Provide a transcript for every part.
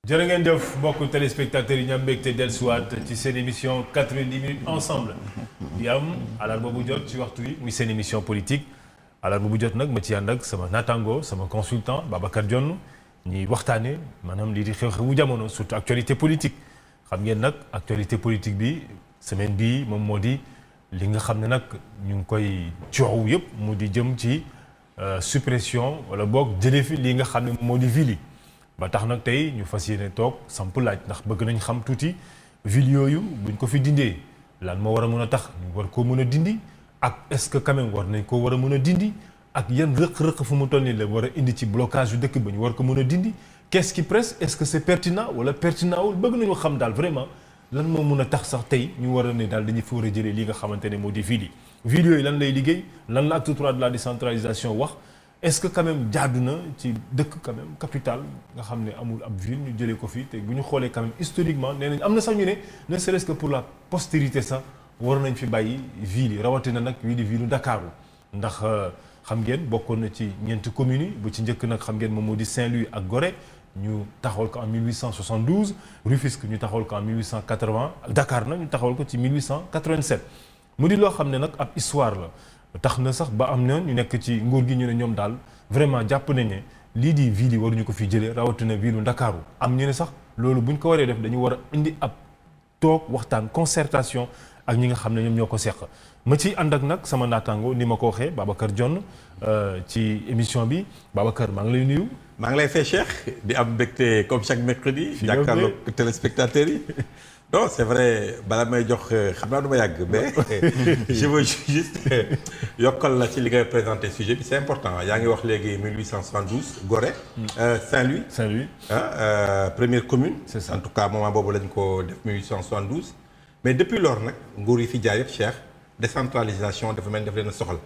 jërë ngeen jëf mbokku téléspectateurs yi ñu am mbégte dellusiwaat ci seen émission 90 minutes ensemble di am àllarba bu jot ci waxtu wi muy seen émission politique àllarba bu jot nag ma ci ànd ak sama naataango sama consultant Babacar Dione ñuy waxtaane maanaam lii di xew-xewu jamono surtout actualité politique xam ngeen nag actualité politique bi semaine bii moom moo di li nga xam ne nag ñu ngi koy coow yëpp mu di jëm ci suppression wala boog jëlee fi lii nga xam ne moo di ville yi ba tax nag tey ñu fas yéene toog samp laaj ndax bëgg nañ xam tuuti ville yooyu buñ ko fi dindee lan moo war a mën a tax ñu war koo mën a dindi ak est-ce que quand même war nañ koo war a mën a dindi ak yan rëq-rëq fu mu toll nii la war a indi ci blocage yu dëkk ba ñu war ko mën a dindi qu'est-ce qui presse est-ce que c'est pertinent wala pertinent wul bëgg nañu xam daal vraiment lan moo mën a tax sax tey ñu war a ne daal dañuy fa war a jëlee li nga xamante ne moo di ville yi ville yooyu lan lay liggéey lan la acte 3 de la décentralisation wax est-ce que quand même jaadu na ci dëkk quand même capitale nga xam ne amul ab ville ñu jëlee ko fii te bu ñu xoolee quand même historiquement nee nañ am na sax ñu ne serait-ce que pour la postérité sax war nañ fi bàyyi ville yi rawatina nag wii di ville Dakar ndax xam ngeen bokkoon na ci ñeenti communes yi bu ci njëkk nag xam ngeen moom moo di Saint-Louis ak Gorée ñu taxawal ko en 1872 Rufisque ñu taxawal ko en 1880 Dakar nag ñu taxawal ko ci 1887 mu di loo xam ne nag ab histoire la. tax na sax ba am na ñu nekk ci nguur gi ñu ne ñoom daal vraiment jàpp nañ ne lii di ville yi waruñu ko fi jëlee rawatina ville Ndakaaru am ñu ne sax loolu buñ ko waree def dañu war a indi ab toog waxtaan concertation ak ñi nga xam ne ñoom ñoo ko seq ma ciy ànd ak nag sama naataango ni ma ko waxee Babacar Dione ci émission bi Babacar maa ngi lay nuyu. maa ngi lay fay Cheikh di am mbégte comme chaque mercredi. jàkkaarloog téléspectateurs yi. non c'est vrai bala may jox xam naa du ma yàgg mais je veux juste yokkal la ci li ngay présenter sujet bi c'est important yaa ngi wax léegi 1872 Gorée. Saint-Louis. Saint-Louis. Première commune. c'est ça en tout cas moment boobu lañ ko def 1872. mais depuis lors nag nguur yi fi jaar yëpp Cheikh décentralisation dafa mel ni daf leen a soxal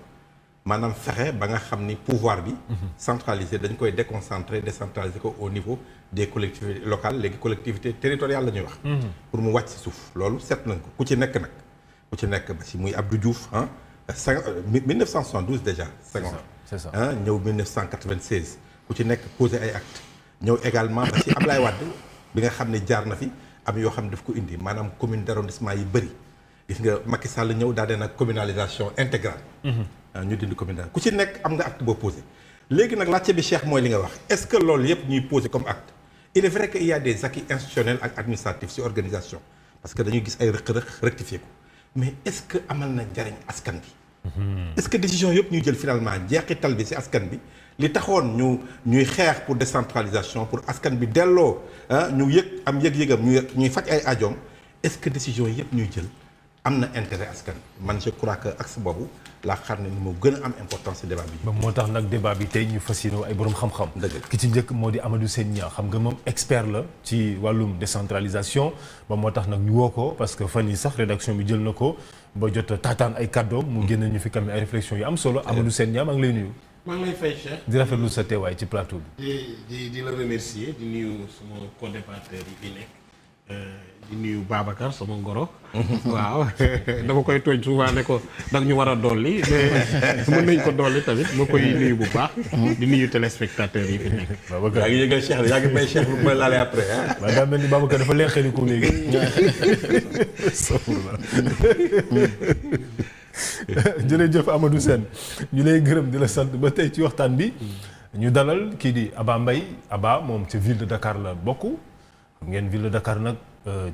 maanaam fexe ba nga xam ni pouvoir bi. centralisé dañ koy déconcentrer décentraliser ko au niveau des collectivités locales léegi collectivités territoriales la ñuy wax. pour mu wàcc si suuf loolu seet nañ ko ku ci nekk nag ku ci nekk ba si muy Abdou Diouf 1972 déjà. Senghor c'est ça ñëw 1996 ku ci nekk posé ay actes ñëw également ba si Ablaye Wade bi nga xam ne jaar na fi am yoo xam ne daf ko indi maanaam commune d'arrondissement yi bëri gis nga Macky Sall ñëw daal de nag communalisation intégrale. ñu dindi commune ku ci nekk am nga acte boo posé léegi nag laajte bi Cheikh mooy li nga wax est-ce que loolu yëpp ñuy posé comme acte il est vrai que il y a des acquis institutionnels ak administratifs ci organisation parce que dañuy gis ay rëq-rëq rectifier ko mais est-ce que amal na njariñ askan bi est-ce que décision yëpp ñuy jël finalement jeexital bi ci askan bi li taxoon ñuy xeex pour décentralisation pour askan bi delloo ñu yëg am yëg-yëgam ñuy faj ay ajoom est-ce que décision yëpp ñuy jël am na intérêt askan man je crois que axe boobu laa xam ne ni moo gën a am importance ci débat bi. ba moo tax nag débat bi tey ñu fas yéene ay borom xam-xam. dëgg ki ci njëkk moo di Amadou Sène Niang xam nga moom expert la ci wàllum décentralisation ba moo tax nag ñu woo ko parce que fan yi sax rédaction bi jël na ko ba jot taataan ay kàddoom mu génne ñu fi kam ay réflexions yu am solo Amadou Sène Niang maa ngi lay nuyu. maa ngi lay fay Cheikh. di rafetlu sa teewaay ci plateau bi. di la remercier di nuyu sama co-débatteur yi fi nekk. di nuyu Babacar sama ngoro. waaw dama koy tooñ souvent ne ko dag ñu war a dolli mais mën nañ ko dolli tamit ma koy nuyu bu baax. di nuyu téléspectateurs yi fi nekk. Babacar yaa ngi yëgal Cheikh yaa ngi may Cheikh lu may laalee après ah. waaw daa mel ni Babacar dafa leen xeli ko léegi. jërëjëf Amadou Sène ñu lay gërëm di la sant ba tey ci waxtaan bi ñu dalal kii di Aba Mbaye Aba moom ci ville de Dakar la bokk. xam ngeen ville de Dakar nag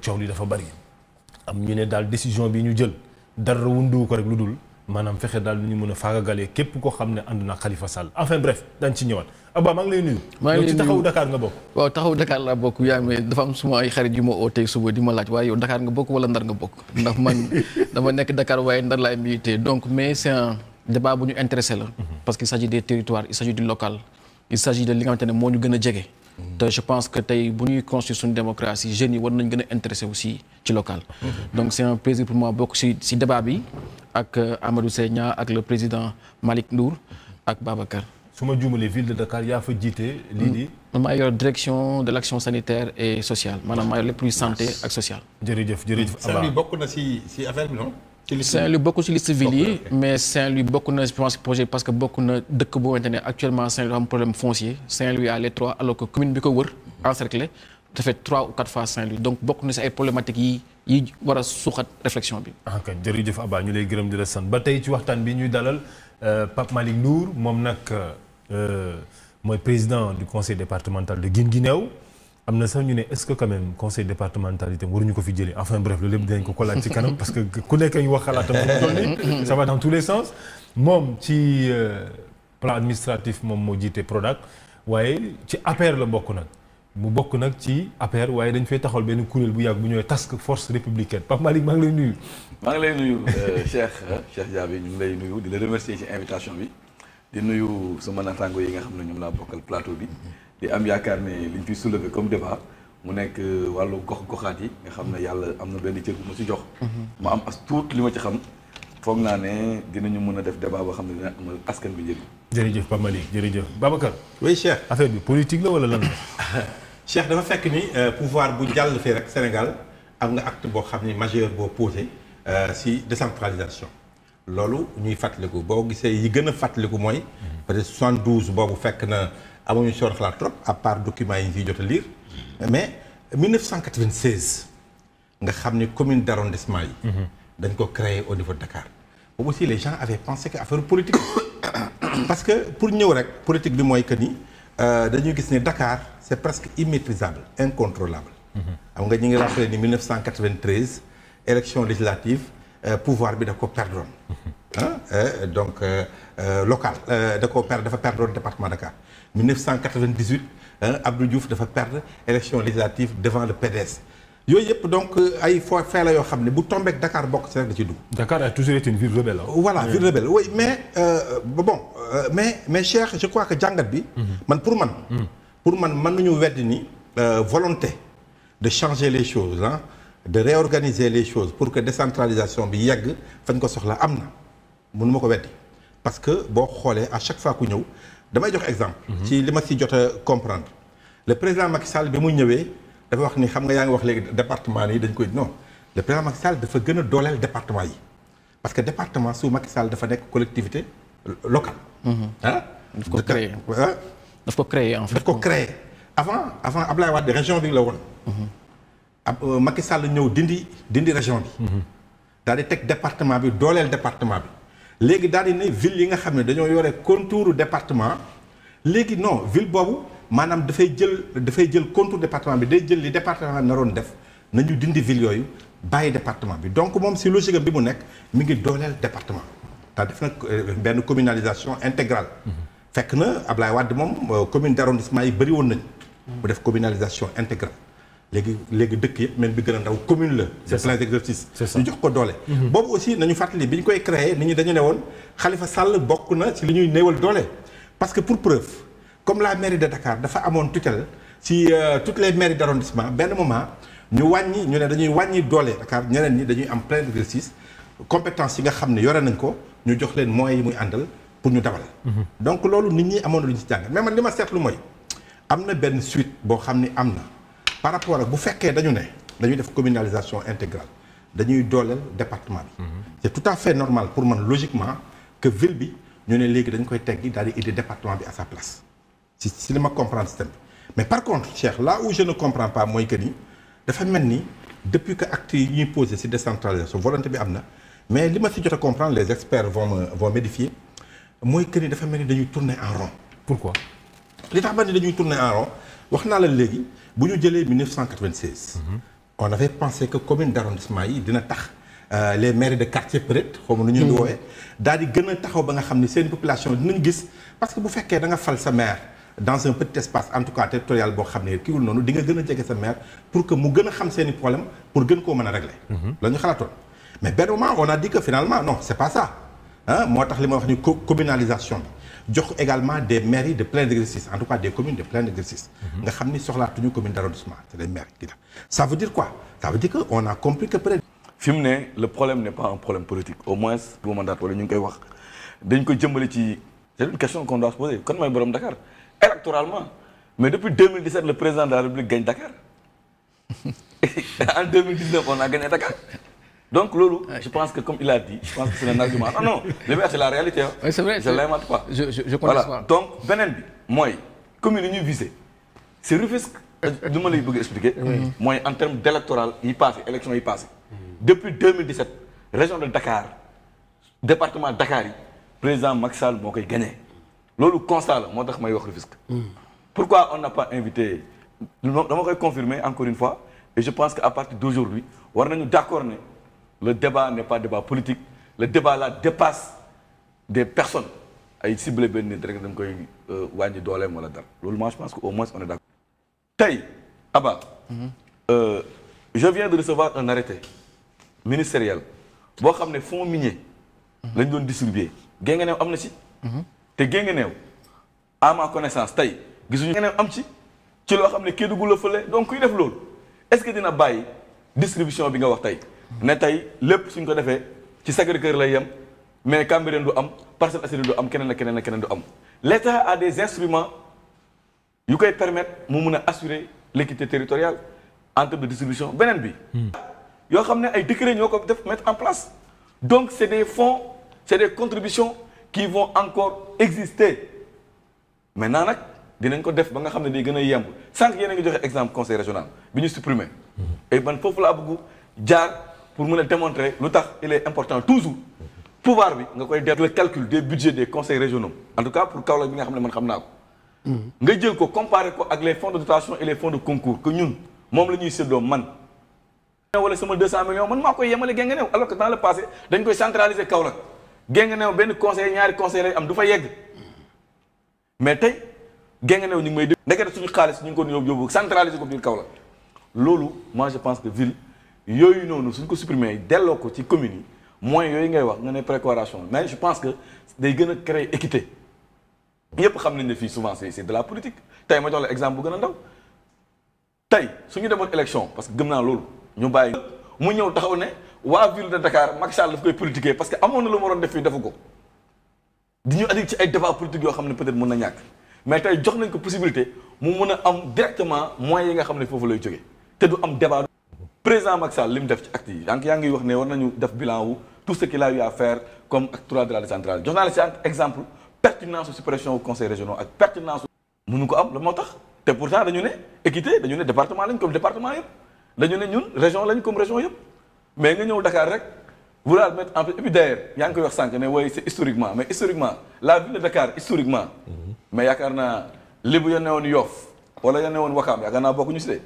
coow li dafa bari am ñu ne daal décision bi ñu jël dara wundu ko rek lu dul maanaam fexe daal lu ñu mën a faagagalee képp koo xam ne ànd na Khalifa Sall enfin bref dañ ci ñëwaat Abba maa ngi lay nuyu. maa ngi lay nuyu ci taxawu Dakar nga bokk. waaw taxawu Dakar laa bokk yaa mais dafa am suma ay xarit yu ma oo tey suba di ma laaj waaye yow Dakar nga bokk wala Ndar nga bokk ndax man dama nekk Dakar waaye Ndar laay milité donc mais c'est un débat bu ñu intéressé la. parce qu'il s'agit des territoires il s'agit du local il s'agit de li nga xamante ne moo ñu gën a jege. te je pense que tey bu ñuy construire suñu démocratie jeunes yi war nañ gën a intéressé aussi ci local. donc c'est un plaisir pour moi bokk ci débat bi ak Amadou Sène Niang ak le président Malick Ndour ak Babacar. su ma juumalee ville de Dakar yaa fa jiite. lii di maa yor direction de l'action sanitaire et sociale maanaam maa yor lépp luy santé ak social. jërëjëf jërëjëf Abba Saint-Louis bokk na ci affaire bi non. Saint-Louis bokk ci liste ville yi mais Saint-Louis bokk na je pense projet parce que bokk na dëkk boo xamante ne actuellement Saint-Louis am problème foncier Saint-Louis à l'étroit alors que commune bi ko wër encerclé fait 3 ou 4 fois Saint-Louis donc bokk na si ay problématiques yi war a suuxat réflexion bi. ah kay jërëjëf Abba ñu lay gërëm di la sant ba tey ci waxtaan bi ñuy dalal Pape Malick Ndour moom nag mooy président du conseil départemental de Guinguinéo am na sax ñu ne est-ce que quand même conseil départemental itam waruñu ko fi jëlee enfin bref loolu lépp dinañ ko laaj ci kanam parce que ku nekk ñu wax xalaatam fu mu toll nii ça va dans tous les sens moom ci plan administratif moom moo jiite Prodac waaye ci APR la bokk nag mu bokk nag ci APR waaye dañ fay taxawal benn kuréel bu yàgg bu ñëwee task force républicaine Pape Malick maa ngi lay nuyu. maa ngi lay nuyu Cheikh Diaby ñu ngi lay nuyu di la remercier ci invitation bi di nuyu sama naataango yi nga xam ne ñoom laa bokkal plateau bi di am yaakaar ne liñ fiy soulever comme débat mu nekk wàllu gox-goxaat yi nga xam ne yàlla am na benn cër bu ma ci jox. ma am as tuut li ma ci xam foog naa ne dinañu mën a def débat boo xam ne dina amal askan bi njëriñ. jërëjëf Pape Malick jërëjëf Babacar. oui Cheikh affaire bi politique la wala lan la. Cheikh dafa fekk ni pouvoir bu jàll fii rek Sénégal am nga acte boo xam ni majeur boo posé si décentralisation loolu ñuy fàttaliku boo gisee yi gën a fàttaliku mooy peut-être 72 boobu fekk na amuñu si xalaat trop à part documents yi ñu fiy jot a lire mais 1996 nga xam ni commune d'arrondissement yi dañ ko créé au niveau de Dakar boobu aussi les gens avaient pensé que affaire politique parce que pour ñëw rek politique bi mooy que ni dañuy gis ne Dakar c'est presque immaîtrisable incontrôlable xam nga ñi ngi rappelé ni 1993 élection législative pouvoir bi da ko perdroon donc local dafa perdroon département Dakar 1998 Abdou Diouf dafa perdre élection législative devant le PDS yooyu yëpp donc ay fee la yoo xam ne bu tombeek Dakar bokk ci rek da ci dugg. Dakar a toujours été une ville rebelle. Voilà ville rebelle oui mais mais Cheikh je crois que jàngat bi. pour man mën nañu weddi ni volonté de changer les choses de réorganiser les choses pour que décentralisation bi yegg fañ ko soxla am na mënuma ko weddi parce que boo xoolee à chaque fois ku ñëw damay jox exemple. ci li ma si jot a comprendre le président Macky Sall bi mu ñëwee. dafa wax ni xam nga yaa ngi wax léegi département yi dañ koy non le président Macky Sall dafa gën a dooleel département yi parce que département su Macky Sall dafa nekk collectivité locale. daf ko créer daf ko créer en fait. daf ko créer avant Ablaye Wade région bi la woon. Macky Sall ñëw dindi région bi. daal di teg département bi dooleel département bi léegi daal di ne ville yi nga xam ne dañoo yore contour département léegi non ville boobu. maanaam dafay jël contour département bi day jël li département bi naroon def nañu dindi ville yooyu bàyyi département bi donc moom si logique bi mu nekk mi ngi dooleel département daa def nag benn communalisation intégrale fekk na Ablaye Wade moom commune d'arrondissement yi bëri woon nañ mu def communalisation intégrale léegi dëkk yëpp même bi gën a ndaw commune la c'est plein d'exercice ñu jox ko doole boobu aussi nañu fàttali bi ñu koy créé nit ñi dañu ne woon Khalifa Sall bokk na ci li ñuy néewal doole parce que pour preuve comme la mairie de Dakar dafa amoon tutelle ci toutes les mairies d'arrondissement benn moment ñu ne dañuy wàññi doole Dakar ñeneen ñi dañuy am plein d'exercice compétence yi nga xam ne yore nañ ko ñu jox leen moyens yi muy àndal pour ñu dawal. donc loolu nit ñi amoon na lu ñu ci jàngal mais man li ma seetlu mooy am na benn suite boo xam ni am na par rapport ak bu fekkee dañuy def communalisation intégrale dañuy dooleel département bi. c'est tout à fait normal pour man logiquement que ville bi ñu ne léegi dañ koy teggi daal di indi département bi à sa place. si li ma comprendre système bi mais par contre Cheikh là où je ne comprends pas mooy que ni dafa mel ni depuis que actes yi ñuy posé si décentralisation volonté bi am na mais li ma si jot a comprendre les experts vont m'édifier mooy que ni dafa mel ni dañuy tourner en rond. Pourquoi? li tax mel ni dañuy tourner en rond wax naa la léegi bu ñu jëlee 1996. on avait pensé que commune d'arrondissement yi dina tax les maires de quartier peut-être xaw ma nu ñuy woowee daal di gën a taxaw ba nga xam ni seen population dinañ gis parce que bu fekkee da nga fal sa maire. dans un petit espace en tout cas territorial boo xam ne kiiwul noonu di nga gën a jege sa maire pour que mu gën a xam seeni problème pour gën koo mën a régler la ñu xalaatoon mais benn moment on a dit que finalement non c'est pas ça moo tax li ma wax ni communalisation bi jox également des mairies de plein exercice en tout cas des communes de plein exercice nga xam ni soxlaatuñu commune d'arrondissement c'est les maires qui ça veut dire quoi ça veut dire que on a compris que peut-être fi mu ne le problème n'est pas un problème politique au moins bu mandat wala ñu ngi koy wax dañ ko jëmbale ci c'est une question qu'on doit se poser kan mooy borom Dakar électoralement mais depuis 2017 le président de la République gagne Dakar en 2019 on a gagné Dakar donc loolu je pense que comme il a dit je pense que c'est un argument non c'est la réalité oui, c'est vrai je l'invente pas je connais voilà donc beneen bi mooy commune yi ñuy visé c'est Rufisque lu ma lay bëgg expliquer. mooy en termes d'électoral yi passé élection yi passé depuis 2017 région de Dakar département Dakar yi président Macky Sall moo koy gagné loolu constat la moo tax may wax Rufisque. pourquoi on n'a pas invité dama koy confirmer encore une fois et je pense que à partir d'aujourd'hui war nañu d'accord ne le débat n'est pas débat politique le débat là dépasse des personnes ay ciblé benn nit rek dañ koy wàññi dooleem wala dara loolu moi je pense que au moins on est d'accord. tey Abba je viens de recevoir un arrêté ministériel boo xam ne fonds minier lañ doon distribuer Guinguinéo am na ci te Guinguinéo à ma connaissance tey gisuñu Guinguinéo am ci loo xam ne Kédougou la fële donc kuy def loolu est-ce que dina bàyyi distribution bi nga wax tey ne tey lépp suñ ko defee ci Sacré-Cœur lay yem mais Cambérène du am Parcelles Assainies du am keneen ak keneen ak keneen du am l'État a des instruments yu koy permettre mu mun a assurer l'équité territoriale en termes de distribution beneen bi yoo xam ne ay décrets ñoo ko def mettre en place donc c'est des fonds c'est des contributions qui vont encore exister maintenant nag dinañ ko def ba nga xam ne day gën a yemb sànq yéen a ngi joxe exemple conseil régional bi ñu supprimer et man foofu laa bëgg jaar pour mën a démontrer lu tax il est important toujours pouvoir bi nga koy def le calcul des budgets des conseils régionaux en tout cas pour Kaolack bi nga xam ne man xam naa ko nga jël ko comparer ko ak les fonds de dotation et les fonds de concours que ñun moom la ñuy séddoo man wala sama 200 millions man maa koy yemale Guinguinéo alors que dans le passé dañ koy centraliser Kaolack Guinguinéo benn conseil ñaari conseil lay am du fa yegg mais tey Guinguinéo ñu ngi may dégg ndekete suñu xaalis ñu ngi ko yóbbu centraliser ko biir Kaolack loolu moi je pense que ville yooyu noonu suñ ko supprimer delloo ko ci communes yi moyens yooyu ngay wax nga ne préparation mais je pense que day gën a créer équité yëpp xam nañ ne fii souvent c'est de la politique tey ma jox la exemple bu gën a ndaw tey suñu demoon élection parce que gëm naa loolu ñu bàyyi mu ñëw taxaw ne waa ville de Dakar Macky Sall daf koy politiquer parce que amoon na lu mu waroon def fii defu ko di ñu andi ci ay débat politique yoo xam ne peut-être mën na ñàkk mais tey jox nañ ko possibilité mu mën a am directement moyens yi nga xam ne foofu lay jógee te du am débat président Macky Sall li mu def ci acte yi yaa ngi wax ne war nañu def bilan wu tout ce qu'il a eu à faire comme acte 3 de la décentralisation jox naa la ci exemple pertinence suppression au conseil régional ak pertinence mënu ko am la moo tax te pourtant dañu ne équité dañu ne département lañ comme département yëpp dañu ne ñun région lañ comme région yëpp mais nga ñëw Dakar rek vouloir mettre en place et puis d'ailleurs yaa ngi koy wax sànq ne wooy c'est historiquement mais historiquement la ville de Dakar historiquement mais yaakaar naa lébu ya ne woon Yoff wala ya ne woon Wakaam yaakaar naa bokkuñu si de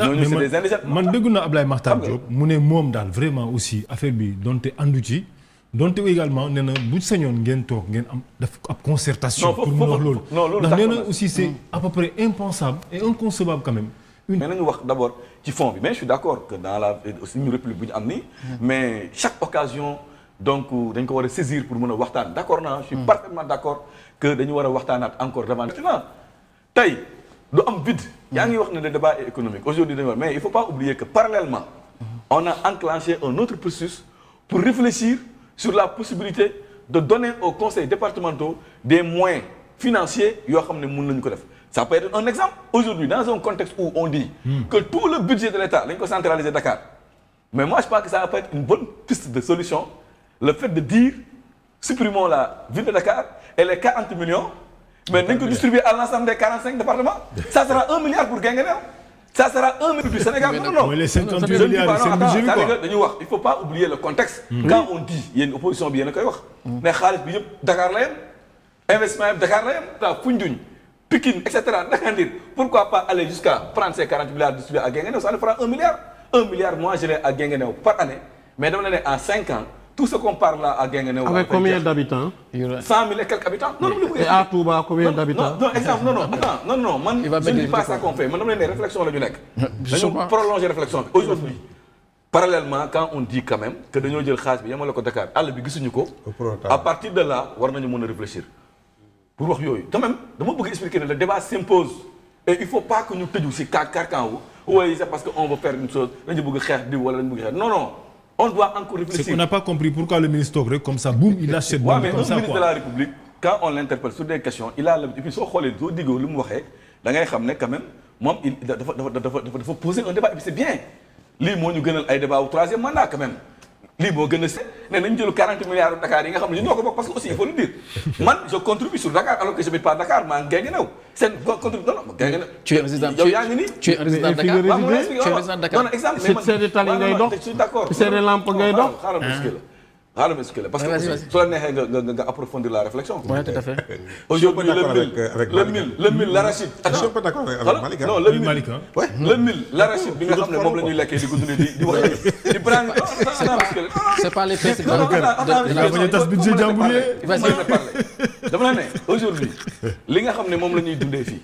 ñooñu c'est des indigènes man dégg naa Ablaye Makhtar Diop mu ne moom daal vraiment aussi affaire bi donte andu ci donte également nee na bu sañoon ngeen toog ngeen am def ab concertation pour mu wax loolu ndax nee na aussi c'est à peu près impensable et inconcevable quand même mais nañu wax d'abord ci fond bi mais je suis d'accord que dans la suñu république bu ñu am nii mais chaque occasion donc dañ ko war a saisir pour mën a waxtaan d'accord naa je suis parfaitement d'accord que dañu war a waxtaanaat encore davantage maintenant tey du am vide yaa ngi wax ne le débat est économique aujourd'hui dañu wax mais il faut pas oublier que parallèlement on a enclenché un autre processus pour réfléchir sur la possibilité de donner aux conseils départementaux des moyens financiers yoo xam ne mën nañu ko def ça peut être un exemple aujourd'hui dans un contexte où on dit que tout le budget de l'État dañ ko centraliser Dakar mais moi je pense que ça peut être une bonne piste de solution le fait de dire supprimons la ville de Dakar et les 40 millions mais nañ ko distribuer à l'ensemble des 45 départements ça sera 1 milliard pour Guinguinéo ça sera 1 milliard du Sénégal non les 58 milliards c'est le budget bi quoi dañuy wax il faut pas oublier le contexte quand on dit yéen opposition bi yéen a koy wax mais xaalis bi yëpp Dakar la yem investissement yëpp Dakar la yem ta Foundiougne Pikine etc. Ndakandir pourquoi pas aller jusqu'à prendre ces 40 milliards distribués à Guinguinéo ça nous fera 1 milliard 1 milliard moi je l'ai à Guinguinéo par année mais dama la ne en 5 ans tout ce qu'on parle là à Guinguinéo avec combien d'habitants 100 000 et quelques habitants non et à Touba combien d'habitants non exemple non man je ne dis pas ça qu'on fait man dama la ne réflexion la ñu nekk dañu prolonger réflexion bi aujourd'hui parallèlement quand on dit quand même que dañoo jël xaalis bi yemale ko Dakar àll bi gisuñu ko à partir de là war nañu mën a réfléchir pour wax yooyu quand même dama bëgg expliquer ne le débat s'impose et il faut pas que ñu tëju ci carcan wu oui c'est parce que on veut faire une chose dañu bëgg xeex diw wala dañu bëgg xeex non on doit encore réfléchir. C'est qu'on n'a pas compris pourquoi le ministre toog rek comme ça boum il lâche cette bombe comme ça quoi. Mais un ministre de la République quand on l'interpelle sur des questions il a l'habitude et puis soo xoolee soo déggoo lu mu waxee da ngay xam ne quand même moom il dafa poser un débat et puis c'est bien lii moo ñu gënal ay débat au troisième mandat quand même lii moo gën a se ne nañ jël 40 milliards de Dakar yi nga xam ne ñu ñoo ko bokk parce que aussi il faut le dire man je contribue sur Dakar alors que je n'habite pas Dakar maa ngi Guinguinéo seen contribution non Guinguinéo tu es un résident yow yaa ngi nii tu es un résident de Dakar tu es un résident de Dakar non exemple mais man seede tali ngay dox je suis d'accord seede lampe ngay dox xaaral ma expliqué la parce que Vas-y. su la neexee nga approfondir la réflexion Ouais, tout à fait. aujourd'hui le mil l'arachide Je suis pas d'accord avec Malick. non le Oui, mil Malick, hein. le mil l'arachide bi nga xam ne moom la ñuy lekkee di ko dundee di wax di brand C'est pas les présidents bañ a tas budget jàmbur yi. dama la ne aujourd'hui li nga xam ne moom la ñuy dundee fii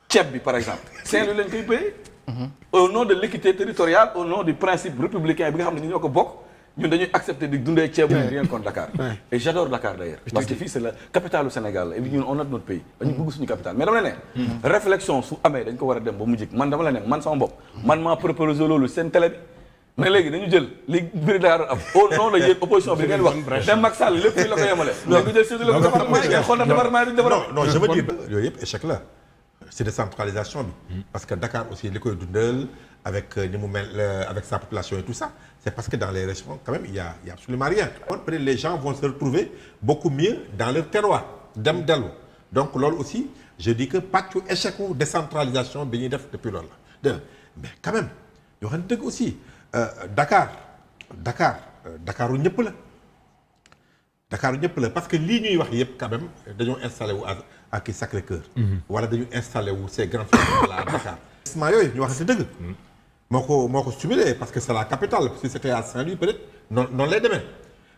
ceeb bi par exemple Saint-Louis lañ koy paye au nom de l'équité territoriale au nom du principe républicain bi nga xam ne ñu ñoo ko bokk ñun dañuy accepter di dundee ceeb rien contre Dakar et j'adore Dakar d'ailleurs parce que fii c'est la capitale du Sénégal et ñun on a notre pays dañu bëgg suñu capitale mais dama la ne réflexion su amee dañ ko war a dem ba mu jik man dama la ne man sama bopp man maa proposé loolu seen télé bi mais léegi dañu jël li biir Dakar am au nom de yéen opposition bi ngeen wax dem Macky Sall lépp fii la ko yemale léegi jël séddale ko département yi ngeen xool na département yi duñ développé non je veux dire yooyu yëpp échec la c'est décentralisation bi parce que Dakar aussi li koy dundal avec ni mu mel avec sa population et tout ça c'est parce que dans les régions quand même il y a absolument rien peut-être les gens vont se retrouver beaucoup mieux dans leur terroir dem dellu donc loolu aussi je dis que pàccu échec u décentralisation bi ñuy def depuis loolu la dégg mais quand même yoo xam ne dëgg aussi Dakaru ñëpp la Dakaru ñëpp la parce que lii ñuy wax yëpp quand même dañoo installé wu à kii Sacré-Cœur wala dañu installé wu ces grands centres là à Dakar investissement yooyu ñu wax si dëgg moo ko stimulé parce que c'est la capitale si c'était à Saint-Louis peut-être noonu lay demee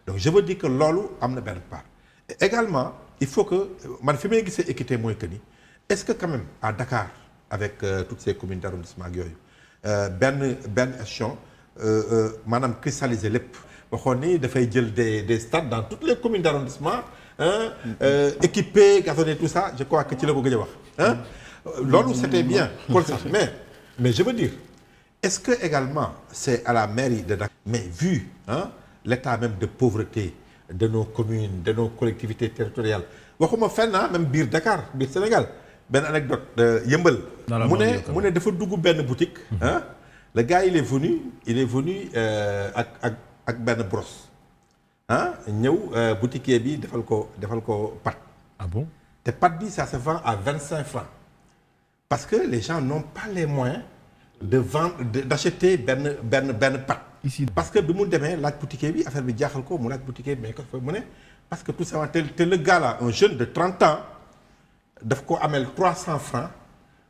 donc je veux dire que loolu am na benn part et également il faut que man fi may gisee équité mooy que ni est-ce que quand même à Dakar avec toutes ces communes d'arrondissement ak yooyu benn échelon maanaam cristalliser lépp waxoon ni dafay jël des stades dans toutes les communes d'arrondissement équipés gazonnés tout ça je crois que ci la ko gëj a wax loolu c'était bien mais je veux dire est-ce que également c'est à la mairie de Dakar mais vu l'état même de pauvreté de nos communes de nos collectivités territoriales waxuma fenn même biir Dakar biir Sénégal benn anecdote yëmbal mu ne dafa dugg benn boutique le gars il est venu ak benn brosse ñëw boutiquier bi defal ko pâte. Ah bon? te pâte bi ça se vend à 25 francs parce que les gens n'ont pas les moyens de vendre d'acheter benn pâte. Ici. Parce que bi mu demee laaj boutiquier bi affaire bi jaaxal ko mu laaj boutiquier bi mais ko fa mu ne parce que tout simplement te le gars là un jeune de 30 ans daf ko amel 300 francs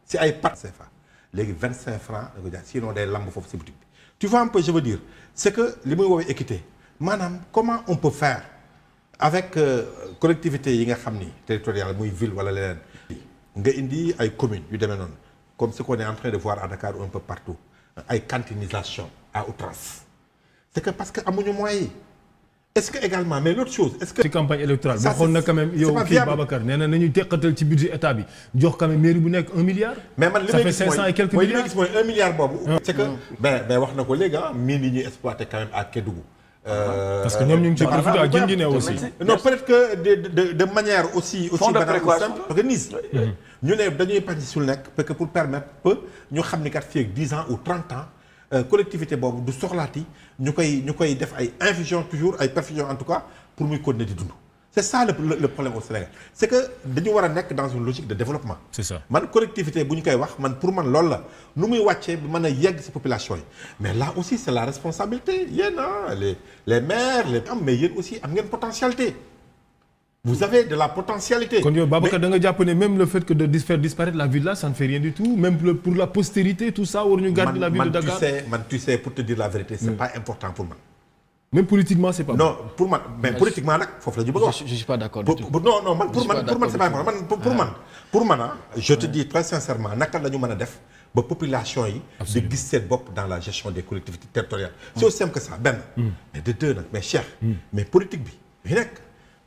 si ay pâte CFA léegi 25 francs da ko jaay sinon day lamb foofu si boutique bi. Tu vois un peu je veux dire c'est que li muy woowee équité maanaam comment on peut faire avec collectivités yi nga xam ni territoriales muy ville wala leneen nga indi ay communes yu demee noonu comme ce qu'on est en train de voir à Dakar un peu partout ay cantinisation à outrance c'est que parce que amuñu moyens yi est-ce que également mais l'autre chose est-ce que ci campagne électorale waxoon na quand même yow kii Babacar nee na nañu teqatal ci budget état bi jox quand même mairie bu nekk 1 milliard. mais man li ça may fait gis 500 et quelques mooy li may milliards. gis mooy 1 milliard boobu c'est que ben wax na ko léegi mine yi ñuy exploité quand même à Kédougou parce que ñoom ñu ngi ci profité ak Guinguinéo aussi. non peut-être que de manière aussi banale ou simple organise ñu ne dañuy pàcc sul nekk parce que pour permettre que ñu xam ni kat fii ak 10 ans ou 30 ans collectivité boobu du soxlaati ñu koy def ay infusion toujours ay perfusion en tout cas pour muy continuer di dund c'est ça le problème au Sénégal c'est que dañu war a nekk dans une logique de développement. C'est ça. man collectivité bu ñu koy wax man pour man loolu la nu muy wàccee bi mën a yegg ci population yi mais là aussi c'est la responsabilité yéen les maires mais yéen aussi am ngeen potentialité vous avez de la potentialité. kon yow Babacar da nga jàpp ne même le fait que de faire disparaître la ville là ça ne fait rien du tout même pour la postérité tout ça waruñu garder la ville de Dakar. tu sais pour te dire la vérité c'est pas important pour man. même politiquement c'est pas bon. non pour man mais politiquement nag foofu la ñu bëgg a wax. Je suis pas d'accord du tout. non man pour man c'est pas important pour man je te dis très sincèrement naka la ñu mën a def ba population yi. di gis seen bopp dans la gestion des collectivités territoriales. c'est aussi simple que ça benn. mais de deux nag mais Cheikh. mais politique bi fi nekk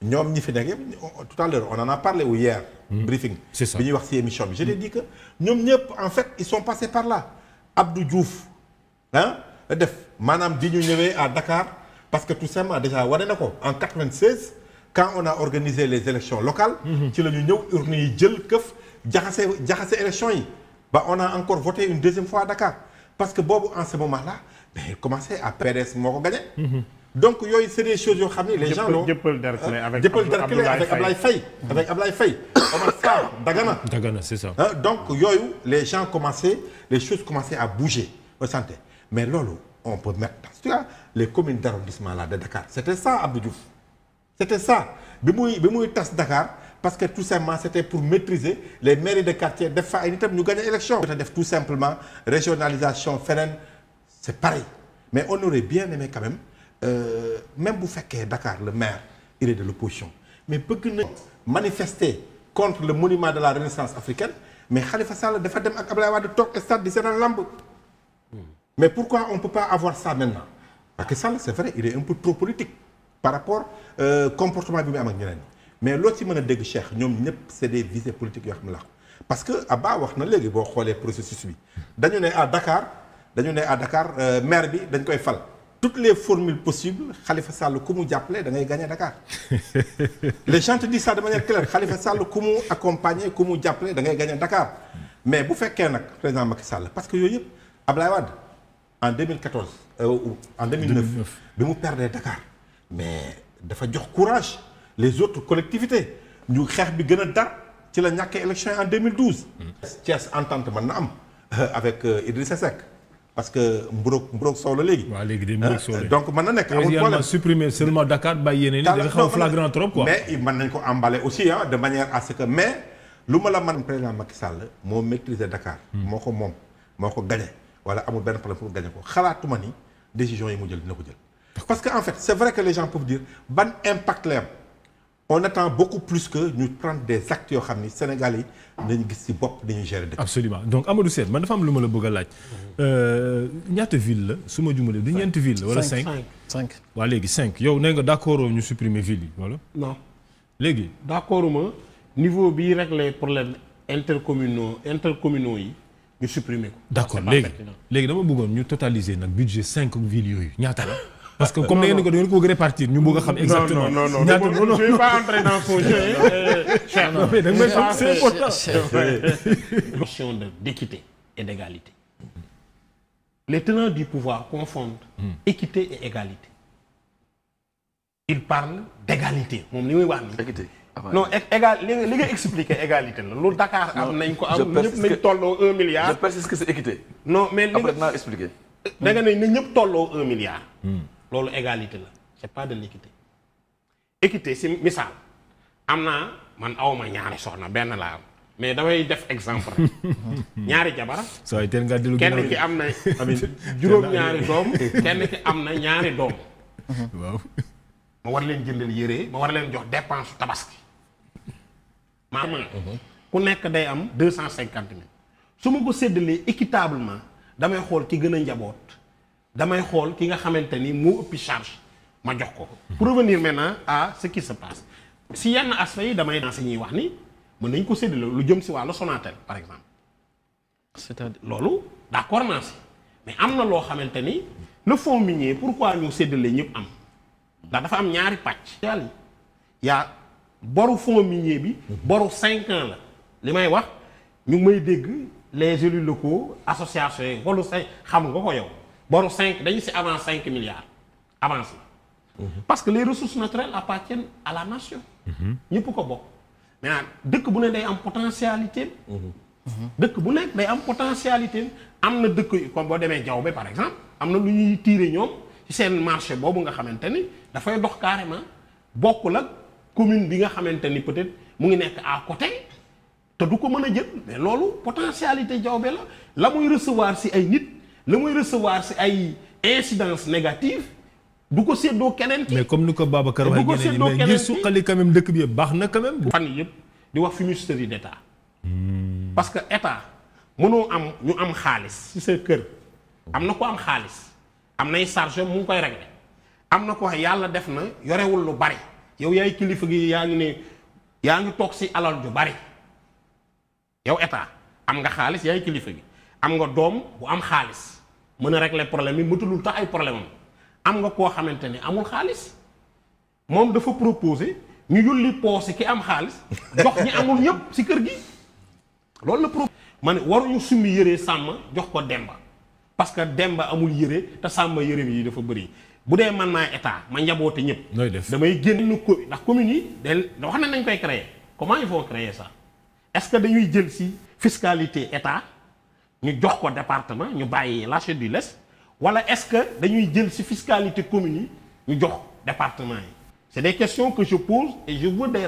ñoom ñi fi nekk yëpp tout à l'heure on en a parlé hier. briefing. C'est ça. bi ñuy wax ci émission bi je l'ai dit que ñoom ñëpp en fait ils sont passés par là Abdou Diouf def maanaam di ñu ñëwee à Dakar. Parce que tout simplement déjà wane na ko en 96 quand on a organisé les élections locales. ci la ñu ñëw urne yi jël këf jaxase élections yi. ba on a encore voté une deuxième fois à Dakar parce que boobu en ce moment-là mais commencé à PDS moo ko gagné. donc yooyu c'est des choses yoo xam ne les gens l'ont Dieuppeul Derklé avec Ablaye Faye avec Ablaye Faye Omar Sarr Dagana c'est ça. donc yooyu les gens les choses commençaient à bouger au santé mais loolu on peut mettre tu vois les communes d'arrondissement là de Dakar c'était ça Abdou Diouf c'était ça bi muy tas Dakar parce que tout simplement c'était pour maîtriser les mairies de quartier def fa ay nitam ñu gagner élection te def tout simplement régionalisation feneen c'est pareil mais on aurait bien aimé quand même même bu fekkee Dakar le maire il est de l'opposition mais bëgg na manifester contre le monument de la Renaissance africaine mais Khalifa Sall dafa dem ak Abdoulaye Wade toog stade di seetaan lamb mais pourquoi on peut pas avoir ça maintenant parce que Sall c'est vrai il est un peu trop politique par rapport comportement bi mu am ak ñeneen mais loo ci mën a dégg Cheikh ñoom ñëpp c'est des visées politiques yoo xam ne la parce que Abba wax na léegi boo xoolee processus bi dañu ne à Dakar maire bi dañ koy fal toutes les formules possibles Khalifa Sall ku mu jàppale da ngay gagner Dakar les gens te disent ça de manière claire Khalifa Sall ku mu accompagner ku mu jàppale da ngay gagner Dakar mais bu fekkee nag président Macky Sall parce que yooyu yëpp Ablaye Wade en 2014 en 2009 bi mu perdre Dakar mais dafa jox courage les autres collectivités ñu xeex bi gën a dar ci la ñàkkee élection en 2012. Thiès entente mën na am avec Idrissa Seck parce que mburoog soow la léegi. waaw léegi de mburoog soow la donc mën na nekk amul problème supprimer seulement Dakar bàyyi yeneen yi dafa xaw flagrant trop quoi. mais mën nañ ko emballer aussi de manière à ce que mais lu ma la mën président Macky Sall moo maîtriser Dakar. moo ko moom moo ko gagné wala amul benn problème pour gagné ko xalaatuma ni décision yi mu jël dina ko jël. parce que en fait c'est vrai que les gens peuvent dire ban impact lay am on attend beaucoup plus que ñu prendre des actes yoo xam ni Sénégal yi nañu gis ci bopp dañuy gérer dëkk. absolument donc Amadou Sène man dafa am lu ma la bëgg a laaj. ñaata ville la su ma jumalee du ñeenti ville la wala 5. waa léegi 5 yow nee nga d'accord ñu supprimer ville yi wala. non léegi. d'accord ma niveau bii régler problème intercommunaux yi ñu supprimer ko. d'accord léegi dama bëggoon ñu totaliser nag budget 5 villes yooyu ñaata la. parce que comme da ngeen ko bëgg répartir ñu bëgg a xam exactement. non je vais pas entrer dans son jeu. cher non mais da nga may c'est important. Notion d'équité et d'égalité. Les tenants du pouvoir confondent équité et égalité. Ils parlent d'égalité moom li muy wax nii. équité non li nga expliquer égalité la lu Dakar am nañ ko am ñëpp nañ tolloo 1 milliard. je persiste que c'est équité. non mais li après naa expliquer. da nga ne na ñëpp tolloo 1 milliard. loolu égalité la c'est pas de l'équité. équité si misaal am naa man awma ñaari soxna benn laa am mais damay def exemple rek ñaari jabar kenn ki am na juróom-ñaari doom kenn ki am na ñaari doom waaw ma war leen jëndal yére ma war leen jox dépense tabaski maanaam ku nekk day am 250 000 su ma ko séddalee équitablement damay xool ki gën a njaboot damay xool ki nga xamante ni moo ëppi charge ma jox ko. pour revenir maintenant à ce qui se passe si yenn aspects yi damay dans ñuy wax ni mën nañ ko séddale lu jëm si wàllu Sonatel par exemple. c'est-à-dire loolu d'accord naa si mais am na loo xamante ni le fonds minier pourquoi ñu séddale ñëpp am ndax dafa am ñaari pàcc. yàlla yaa boru fonds minier bi. boru 5 ans la li may wax ñu may dégg les élus locaux associations yi wala xam nga ko yow. boru 5 dañu si avance 5 milliards avancé parce que les ressources naturelles appartiennent à la nation. ñëpp ko bokk. maintenant dëkk bu ne day am potentialité. dëkk bu nekk day am potentialité am na dëkk yu comme boo demee Diaobé par exemple am na lu ñuy tirer ñoom ci seen marché boobu nga xamante ni dafay dox carrément bokkul ak commune bi nga xamante ni peut-être mu ngi nekk à côté te du ko mën a jël mais loolu potentialité Diaobé la muy recevoir ci ay nit. la muy recevoir ci ay incidences négatives du ko séddoo keneen ki. mais comme ni ko Babacar waxee ñeneen ñi mais ngir suqali quand même dëkk bi baax na quand même. fan yëpp di wax fumisterie d'État. parce que État mënoo am ñu am xaalis ci sa kër am na ko am xaalis am nay charge mu ngi koy régler am na ko wax yàlla def na yorewul lu bari yow yaay kilifa gi yaa ngi toog ci alal ju bari yow État am nga xaalis yaay kilifa gi. am nga doom bu am xaalis mën a régler problème yi mëtulul tax ay problème am nga koo xamante ni amul xaalis moom dafa proposer ñu yulli poosé ki am xaalis jox ñi amul ñëpp ci kër gi loolu la ma ne waruñu summi yëree sàmm jox ko Demba parce que Demba amul yëre te sàmm yëre yi dafa bëri bu dee man maay état ma njaboote ñëpp. nooy def damay génn ko ndax communes yi wax nañ koy créer comment il faut créer ça est-ce que dañuy jël ci fiscalité état ñu jox ko département ñu bàyyi lâcher du lest wala est-ce que dañuy jël ci fiscalité communes yi ñu jox département yi c'est des questions que je pose et je veux des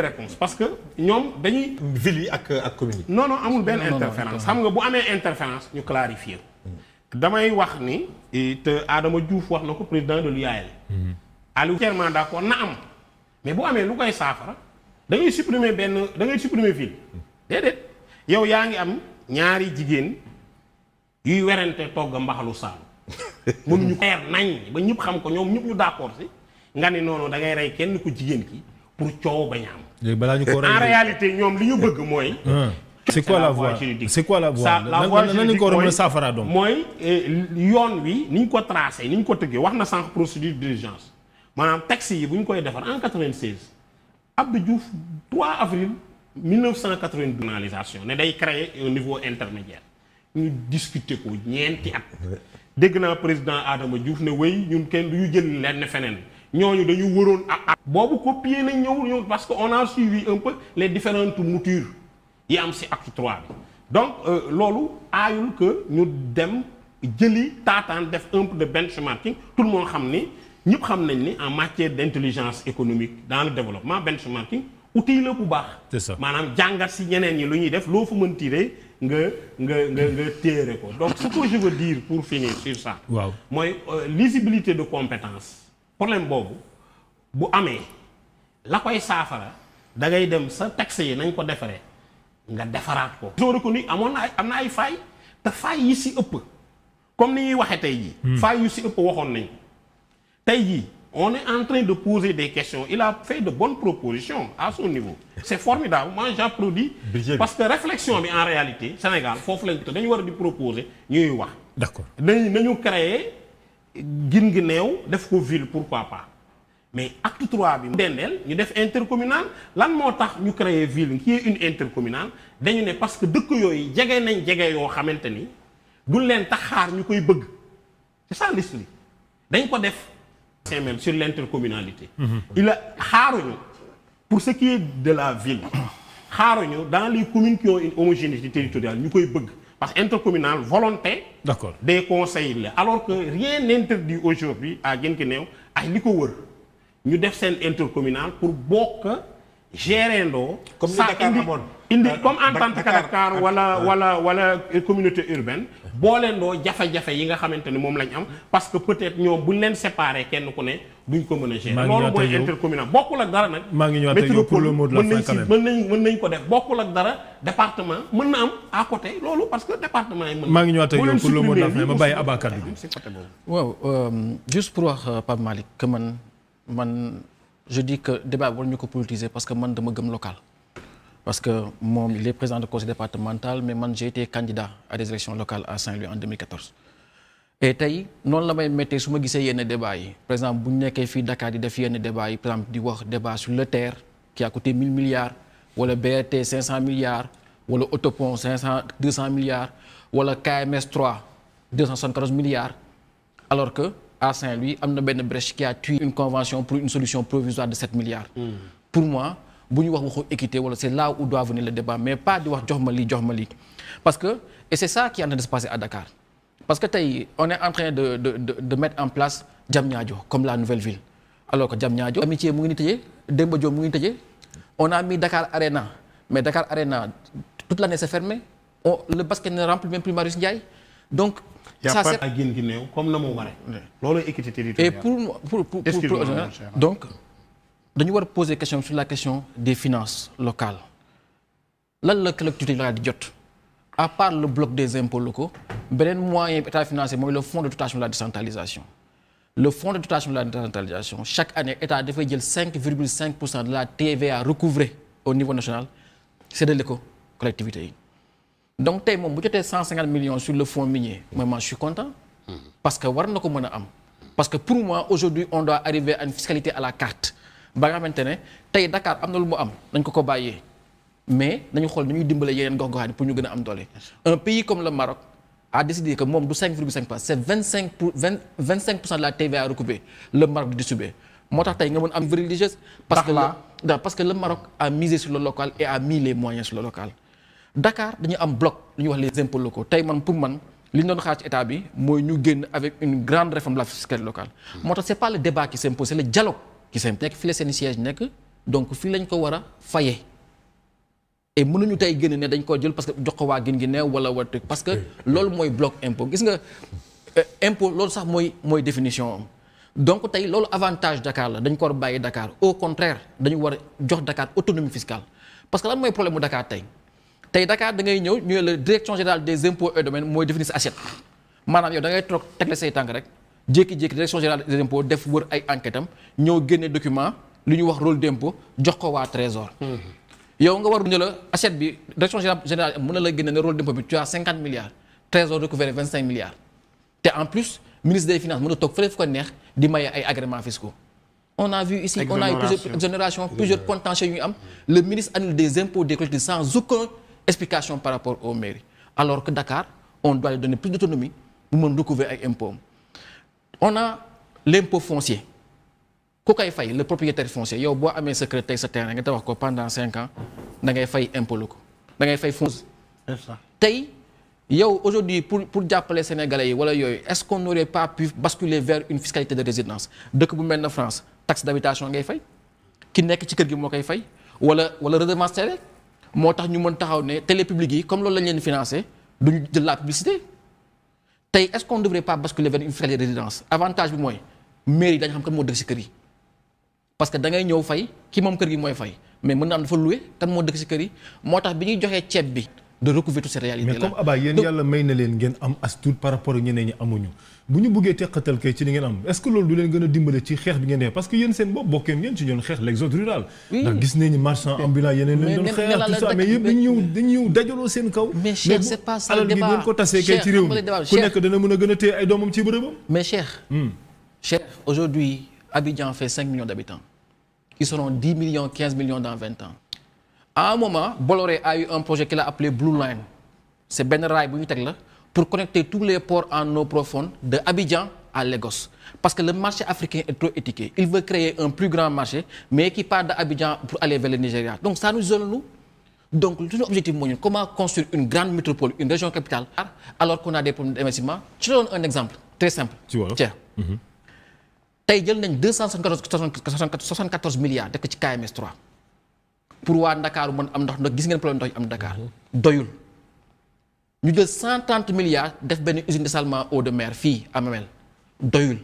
réponses parce que ñoom dañuy. ville yi ak communes yi. non amul benn interférence xam nga bu amee interférence ñu clarifier damay wax ni te Adama Diouf wax na ko président de l'UAL. Aliou entièrement d'accord na am mais bu amee lu koy saafara da ngay supprimer ville déedéet yow yaa ngi am ñaari jigéen yuy werante togg mbaxalu saalu mënuñu ko leer nañ ba ñëpp xam ko ñoom ñëpp ñu d'accord si nga ni noonu da ngay rey kenn ku jigéen ki pour coow bañ a am. léegi balaa ñu ko en réalité ñoom li ñu bëgg mooy. c'est quoi la voie c'est quoi la voie nan lañ ko war a mën a saafara donc mooy yoon wi ni ñu ko tracé ni ñu ko tëggee wax na sànq procédure d'urgence maanaam texte yi bu ñu koy defar en 96 Abdou Diouf 3 avril 1992 nationalisation ne day créer un niveau intermédiaire ñu discuter ko ñeenti at dégg naa président Adama Diouf ne wéy ñun kenn du ñu jël lenn feneen ñooñu dañu waroon ak boobu copier nañ ñëw parce que on a suivi un peu les différentes moutures yi am ci acte 3 bi donc loolu aayul que ñu dem jëli taataan def un peu de benchmarking tout le monde xam ni ñëpp xam nañ ni en matière d'intelligence économique dans le développement benchmarking outil la bu baax. c'est ça maanaam jàngat ci ñeneen ñi lu ñuy def loo fa mën tirer nga téere ko donc ce que je veux dire pour finir sur ça. waaw mooy lisibilité de compétence problème boobu bu amee la koy saafara da ngay dem sa texte yi nañ ko defaree. nga defaraat ko. ils ont reconnu am na ay failles te failles yi ci ëpp comme ni ñuy waxee tey jii. failles yu ci ëpp waxoon nañ tey jii on est en train de poser des questions il a fait de bonnes propositions à son niveau. c'est formidable moi j'applaudis parce que réflexion bi en réalité Sénégal foofu lañ dañu war a di proposer ñuy wax. d'accord nañu créer Guinguinéo def ko ville pourquoi pas. mais acte 3 bi dendeel ñu def intercommunal lan moo tax ñu créer ville qui est une intercommunale dañu ne parce que dëkk yooyu jege yoo xamante ni du leen tax xaar ñu koy bëgg c'est ça l'esprit dañ ko def même sur l'intercommunalité xaaruñu pour ce qui est de la ville xaaruñu dans les communes qui ont une homogénéité territoriale ñu koy bëgg parce que intercommunal volonté d'accord des conseils la alors que rien n'interdit aujourd'hui à Guinguinéo ak li ko wër ñu def seen intercommunal pour bokk gérer ndoo. comme ni Dakar amoon indi comme entente Dakar wala communauté urbaine. boole ndoo jafe-jafe yi nga xamante ni moom lañ am parce que peut-être ñoom buñ leen séparer kenn ku ne duñ ko mën a gérer. loolu mooy intercommunal bokkul ak dara nag. maa ngi ñëwaat ak yow pour le mot de la fin quand même mën nañ ko def bokkul ak dara département mën na am à côté loolu parce que département yi. maa ngi ñëwaat ak yow pour le mot de la fin ma bàyyi Abacar bi. waaw juste pour wax Pape Malick que man je dis que débat war ñu ko politiser parce que man dama gëm local parce que moom il est président de conseil départemental mais man j'ai été candidat à des élections locales à Saint-Louis en 2014 et tey noonu la may méttee su ma gisee yenn débat yi par exemple bu ñu nekkee fii Dakar di def yenn débat yi par exemple di wax débat sur le TER qui a coûté 1000 milliards wala BRT 500 milliards wala autopont 200 milliards wala KMS 3 274 milliards alors que à Saint-Louis am na benn brèche qui a tué une convention pour une solution provisoire de 7 milliards. Pour moi bu ñu wax waxu équité wala c'est là où doit venir le débat mais pas di wax jox ma lii parce que et c'est ça qui est en train de se passer à Dakar parce que tey on est en train de mettre en place Diamniadio comme la nouvelle ville alors que Diamniadio amitié mu ngi ni tëjee Demba Diop mu ngi tëjee on a mis Dakar Arena mais Dakar Arena toute l'année c'est fermé le basket ne remplit même plus Marius Ndiaye donc. ça c'est à Guinguinéo comme na mu waree. loolu équité territoriale. Et pour donc dañu war a poser question sur la question des finances locales lan la collectivité locale di jot à part le bloc des impôts locaux beneen moyen état financier mooy le fonds de dotation de la décentralisation. Le fonds de dotation de la décentralisation chaque année état dafay jël 5,5% de la TVA recouvrée au niveau national séddale ko collectivités yi. donc tey moom bu jotee 150 millions sur le fonds minier moi je suis content parce que war na ko mën a am parce que pour moi aujourd'hui on doit arriver à une fiscalité à la carte ba nga xamante ne tey Dakar am na lu mu am nañ ko bàyyee mais nañu xool nañuy dimbale yeneen gox-goxaan pour ñu gën a am doole. Un pays comme le Maroc a décidé que moom du 5,5%, c'est 25% de la TVA recoupée le Maroc di distribuer. moo tax tey nga mën am vie religieuse. parce que le Maroc a misé sur le local et a mis les moyens sur le local. Dakar dañu am bloc lu ñuy wax les impôts locaux tey man pour man li ñu doon xaar ci état bi mooy ñu génn avec une grande réforme de la fiscalité locale. moo tax c'est pas le débat qui s'impose, c'est le dialogue qui s'impose. nekk fii la seen siège nekk donc fii lañ ko war a fayee. et mënuñu tey génn ne dañ koo jël parce que jox ko waa Guinguinéo wala wa parce que loolu mooy bloc impôt gis nga impôt loolu sax mooy définition am. donc tey loolu avantage Dakar la dañ ko war a bàyyi Dakar au contraire dañu war a jox Dakar autonomie fiscale parce que lan mooy problème mu Dakar tey Dakar da ngay ñëw ñu ne la direction générale des impôts et domaines mooy définir sa assiette maanaam yow da ngay toog tegle say tànk rek jékki-jékki direction générale des impôts def wër ay enquête am ñëw génne document lu ñu wax rôle d'impôt jox ko waa trésor yow nga war ne la assiette bi direction générale mën na la génne ne rôle d'impôt bi tu as 50 milliards trésor recouvert 25 milliards te en plus ministre des finances mën na toog fële fu ko neex di maye ay agréments fiscaux. On a vu ici, on a eu plusieurs exonérations, plusieurs contentieux yu ñu am le ministre annule des impôts des collectivités sans aucune explication par rapport aux mairies alors que Dakar on doit lui donner plus d'autonomie mu mën recouvrer ay impôts. On a l'impôt foncier ku koy fay le propriétaire foncier yow boo amee sa kër tey sa terrain nga tabax ko pendant 5 ans da ngay fay impôt lu ko da ngay fay foncier. tey yow aujourd'hui pour jàppale sénégalais yi wala yooyu est-ce qu'on n'aurait pas pu basculer vers une fiscalité de résidence dëkk bu mel na France taxe d'habitation ngay fay ki nekk ci kër gi moo koy fay wala redevance télé moo tax ñu mën taxaw ne télé publique yi comme loolu lañ leen financé duñu jël la publicité tey est-ce qu'on ne devrait pas basculer vers une fiscalité de résidence avantage bi mooy mairie dañu xam kan moo dëkk ci kër yi parce que da ngay ñëw fay ki moom kër gi mooy fay mais mën na am dafa loué kan moo dëkk ci kër yi moo tax bi ñuy joxee ceeb bi de recouvrer toutes ces réalités là. mais comme Abba yéen yàlla may na leen ngeen am as tuut par rapport ak ñeneen ñi amuñu bu ñu bëggee teqatal kay ci li ngeen am est-ce que loolu du leen gën a dimbale ci xeex bi ngeen def parce que yéen seen bopp bokkeen ngeen ci ñoon xeex l'exode rural. ndax gis nañu marchand ambulant yeneen leen doon xeex tout ça mais yëpp dañu ñëw dajaloo seen kaw. mais Cheikh c'est pas ça le débat alal gi ngeen ko tasee kay ci réew mi ku nekk dana mën a gën a téye ay doomam ci bërëbam. mais Cheikh aujourd'hui Abidjan fait 5 millions d'habitants ils seront 10 millions 15 millions dans 20 ans à un moment Bolloré a eu un projet qu'il a appelé Blue Line. C'est benn raay bu ñu teg la pour connecter tous les ports en eau profonde de Abidjan à Lagos parce que le marché africain est trop étiqué il veut créer un plus grand marché mais qui part de Abidjan pour aller vers le Nigeria donc ça nous isole nous donc suñu objectif mooy comment construire une grande métropole une région capitale alors qu'on a des problèmes d'investissement je donne un exemple très simple tiens tey jël nañ 274 milliards def ko ci KMS 3 pour waa Ndakaaru mën am ndox gis ngeen problème ndox yi am Dakar doyul ñu jël 130 milliards def benn usine de dessalement eau de mer fii à Mamel doyul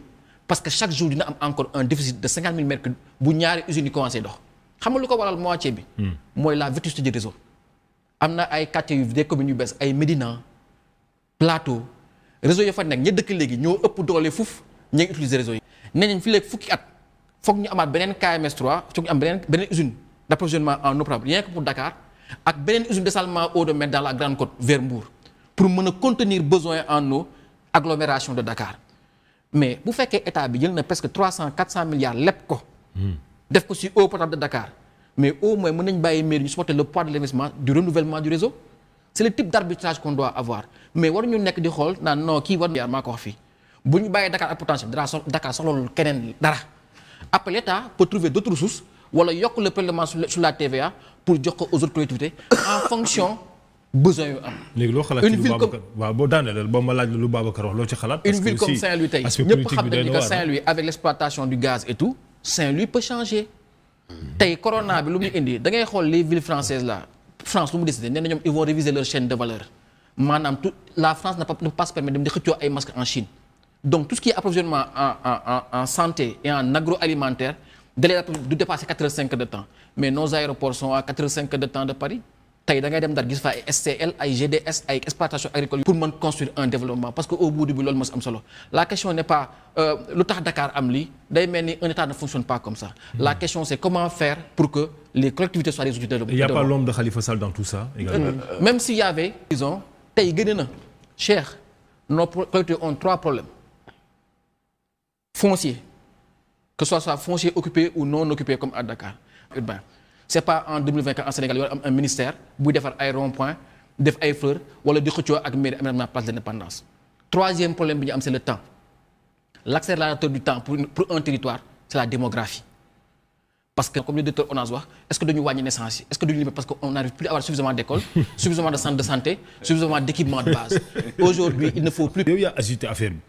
parce que chaque jour dina am encore un déficit de 50 000 mètres cubes bu ñaari usines yi commencé dox xam nga lu ko waral moitié bi. mooy la vétusté du réseau. am na ay quartiers yu des communes yu bees ay Médina Plateau réseau ya fa nekk ña dëkk léegi ñoo ëpp doole foofu ña ngi utiliser réseau yi. nee nañ fi léegi fukki at foog ñu amaat beneen KMS 3 foog ñu am beneen usine d'approvisionnement en eau potable rien que pour Dakar ak beneen usine de dessalement eau de mer dans la Grande Côte vers Mbour. pour mën a contenir besoin en eau agglomération de Dakar mais bu fekkee état bi jël na presque 300-400 milliards lépp ko. def ko ci eau potable de Dakar mais au moins mën nañ bàyyi mairie ñu supporter le poids de l'investissement du renouvellement du réseau c'est le type d'arbitrage qu'on doit avoir mais waruñu nekk di xool naan non kii war na maa ko wax fii bu ñu bàyyee Dakar ak potentiel Dakar soxlawul keneen dara après l'État peut trouver d'autres ressources wala yokk le prélèvement sur la TVA pour jox ko aux autres collectivités en fonction. besoin yu am. léegi loo xalaat ci lu Babacar waaw boo daaneel boo ma laaj la lu Babacar wax loo ci xalaat. une ville comme Saint-Louis tey ñëpp xam nañu que Saint-Louis avec l'exploitation du gaz et tout Saint-Louis peut changer. tey corona bi lu muy indi da ngay xool les villes françaises là France lu mu décidé nee na ñoom ils vont réviser leur chaîne de valeur maanaam la France ne peut pas se permettre dem di xëccoo ay masques en Chine donc tout ce qui est approvisionnement en santé et en agroalimentaire délai du dépasser 4h05 de temps mais nos aéroports sont à 4h05 de temps de Paris. tey da ngay dem Ndar gis fa ay SCL ay GDS ay exploitation agricole pour mën construire un développement parce que au bout du bi loolu moo si am solo la question n'est pas lu tax Dakar am lii day mel ni un état ne fonctionne pas comme ça la question c'est comment faire pour que les collectivités soient des outils de développement. Il y a pas l'ombre de Khalifa Sall dans tout ça également. Même s'il y avait disons tey gën na Cheikh nos collectivités ont 3 problèmes foncier que ce soit foncier occupé ou non occupé comme à Dakar urbain. C'est pas en 2024 en Sénégal yoo am un ministère buy defar ay rond-point def ay fleurs wala di xëccoo ak mairie aménagement place de l'Indépendance. Troisième problème bi ñu am c'est le temps l'accélérateur du temps pour un territoire c'est la démographie. Parce que comme le docteur Onas wax est-ce que dañu wàññi naissance yi est-ce que duñu limiter parce que on n'arrive plus à avoir suffisamment d'écoles suffisamment de centres de santé suffisamment d'équipements de base aujourd'hui il ne faut plus. yow yaa agité affaire bi